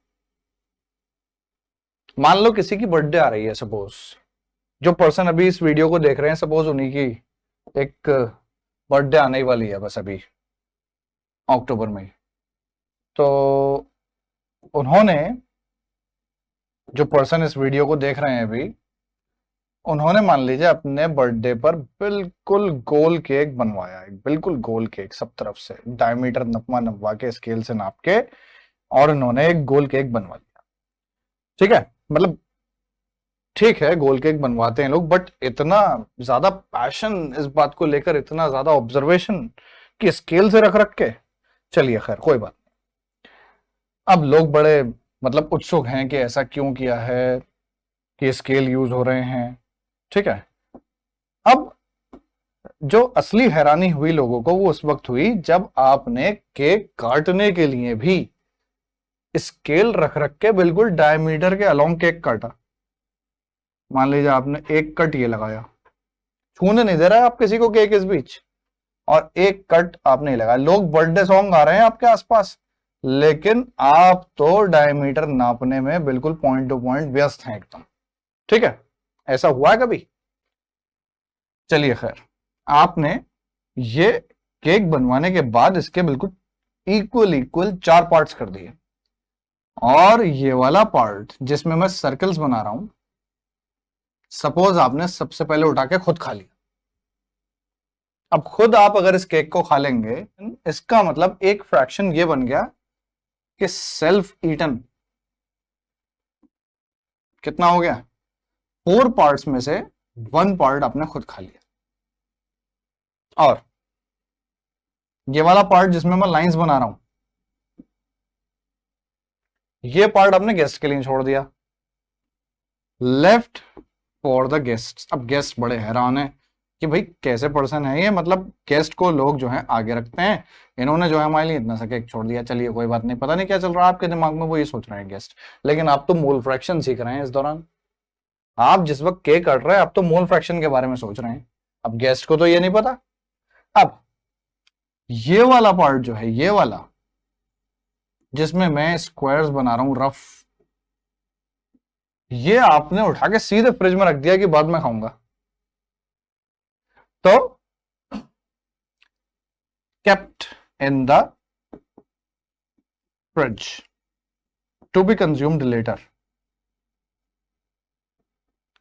मान लो किसी की बर्थडे आ रही है, सपोज जो पर्सन अभी इस वीडियो को देख रहे हैं, सपोज उन्हीं की एक बर्थडे आने ही वाली है बस अभी अक्टूबर में। तो उन्होंने, जो पर्सन इस वीडियो को देख रहे हैं अभी, उन्होंने मान लीजिए अपने बर्थडे पर बिल्कुल गोल केक बनवाया, एक बिल्कुल गोल केक, सब तरफ से डायमीटर नपवा नपवा के स्केल से नाप के, और उन्होंने एक गोल केक बनवा लिया। ठीक है, मतलब ठीक है गोल केक बनवाते हैं लोग, बट इतना ज्यादा पैशन इस बात को लेकर, इतना ज्यादा ऑब्जर्वेशन कि स्केल से रख रख के, चलिए खैर कोई बात नहीं। अब लोग बड़े मतलब उत्सुक हैं कि ऐसा क्यों किया है कि स्केल यूज हो रहे हैं। ठीक है, अब जो असली हैरानी हुई लोगों को वो उस वक्त हुई जब आपने केक काटने के लिए भी स्केल रख रख के बिल्कुल डायमीटर के अलोंग केक काटा। मान लीजिए आपने एक कट ये लगाया, छूने नहीं दे रहा है आप किसी को केक इस बीच, और एक कट आपने लगाया। लोग बर्थडे सॉन्ग आ रहे हैं आपके आसपास, लेकिन आप तो डायमीटर नापने में बिल्कुल पॉइंट टू पॉइंट व्यस्त हैं एकदम। ठीक है, ऐसा हुआ है कभी? चलिए खैर, आपने ये केक बनवाने के बाद इसके बिल्कुल इक्वल इक्वल 4 पार्ट्स कर दिए, और ये वाला पार्ट जिसमें मैं सर्कल्स बना रहा हूं, सपोज आपने सबसे पहले उठा के खुद खा लिया। अब खुद आप अगर इस केक को खा लेंगे, इसका मतलब एक फ्रैक्शन ये बन गया कि सेल्फ ईटन कितना हो गया? 4 पार्ट्स में से 1 पार्ट आपने खुद खा लिया, और ये वाला पार्ट जिसमें मैं लाइंस बना रहा हूं, ये पार्ट आपने गेस्ट के लिए छोड़ दिया, लेफ्ट फॉर द गेस्ट। अब गेस्ट बड़े हैरान है कि भाई कैसे पर्सन है ये, मतलब गेस्ट को लोग जो है आगे रखते हैं, इन्होंने जो है हमारे लिए इतना सा केक छोड़ दिया। चलिए कोई बात नहीं, पता नहीं क्या चल रहा है आपके दिमाग में, वो ये सोच रहे हैं गेस्ट, लेकिन आप तो मोल फ्रैक्शन सीख रहे हैं इस दौरान। आप जिस वक्त केक कट रहे हैं आप तो मोल फ्रैक्शन के बारे में सोच रहे हैं, अब गेस्ट को तो ये नहीं पता। अब ये वाला पार्ट जो है, ये वाला जिसमें मैं स्क्वायर्स बना रहा हूं रफ, ये आपने उठा के सीधे फ्रिज में रख दिया कि बाद में खाऊंगा। तो kept in the fridge to be consumed later।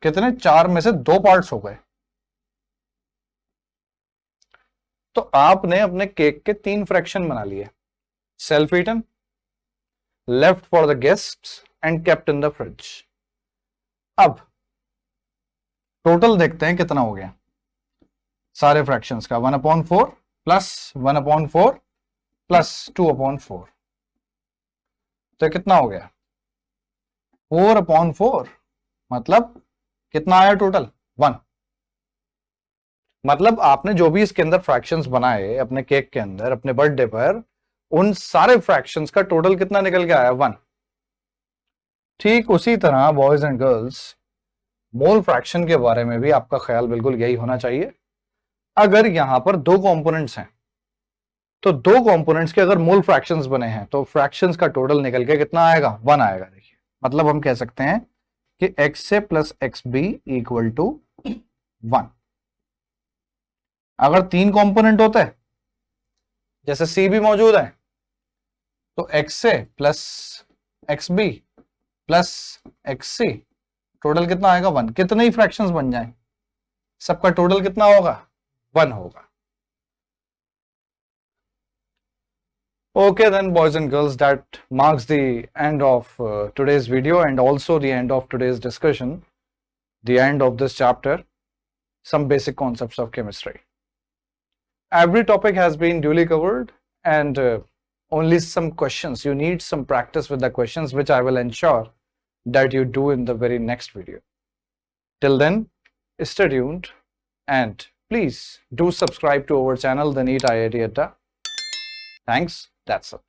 कितने? 4 में से 2 पार्ट्स हो गए। तो आपने अपने केक के 3 फ्रैक्शन बना लिए, self eaten, left for the guests and kept in the fridge. अब टोटल देखते हैं कितना हो गया सारे फ्रैक्शंस का, 1/4 प्लस 1/4 प्लस 2/4, तो कितना हो गया 4/4, मतलब कितना आया टोटल 1। मतलब आपने जो भी इसके अंदर फ्रैक्शंस बनाए अपने केक के अंदर अपने बर्थडे पर, उन सारे फ्रैक्शंस का टोटल कितना निकल के आया 1। ठीक उसी तरह boys and girls, mole fraction के बारे में भी आपका ख्याल बिल्कुल यही होना चाहिए। अगर यहां पर दो कंपोनेंट्स हैं तो दो कंपोनेंट्स के अगर मोल फ्रैक्शंस बने हैं तो फ्रैक्शंस का टोटल निकल के कितना आएगा 1 आएगा। देखिए मतलब हम कह सकते हैं कि XA plus XB equal to 1। अगर 3 कंपोनेंट होते हैं जैसे C भी मौजूद है तो XA plus XB plus XC total कितना आएगा 1। कितने ही फ्रैक्शंस बन जाएं सबका टोटल कितना होगा 1 होगा। Okay then boys and girls, that marks the end of today's video and also the end of today's discussion, the end of this chapter, some basic concepts of chemistry. Every topic has been duly covered and only some questions, you need some practice with the questions which I will ensure that you do in the very next video. Till then, stay tuned and please do subscribe to our channel, the NEET IIT Adda. Thanks, that's it.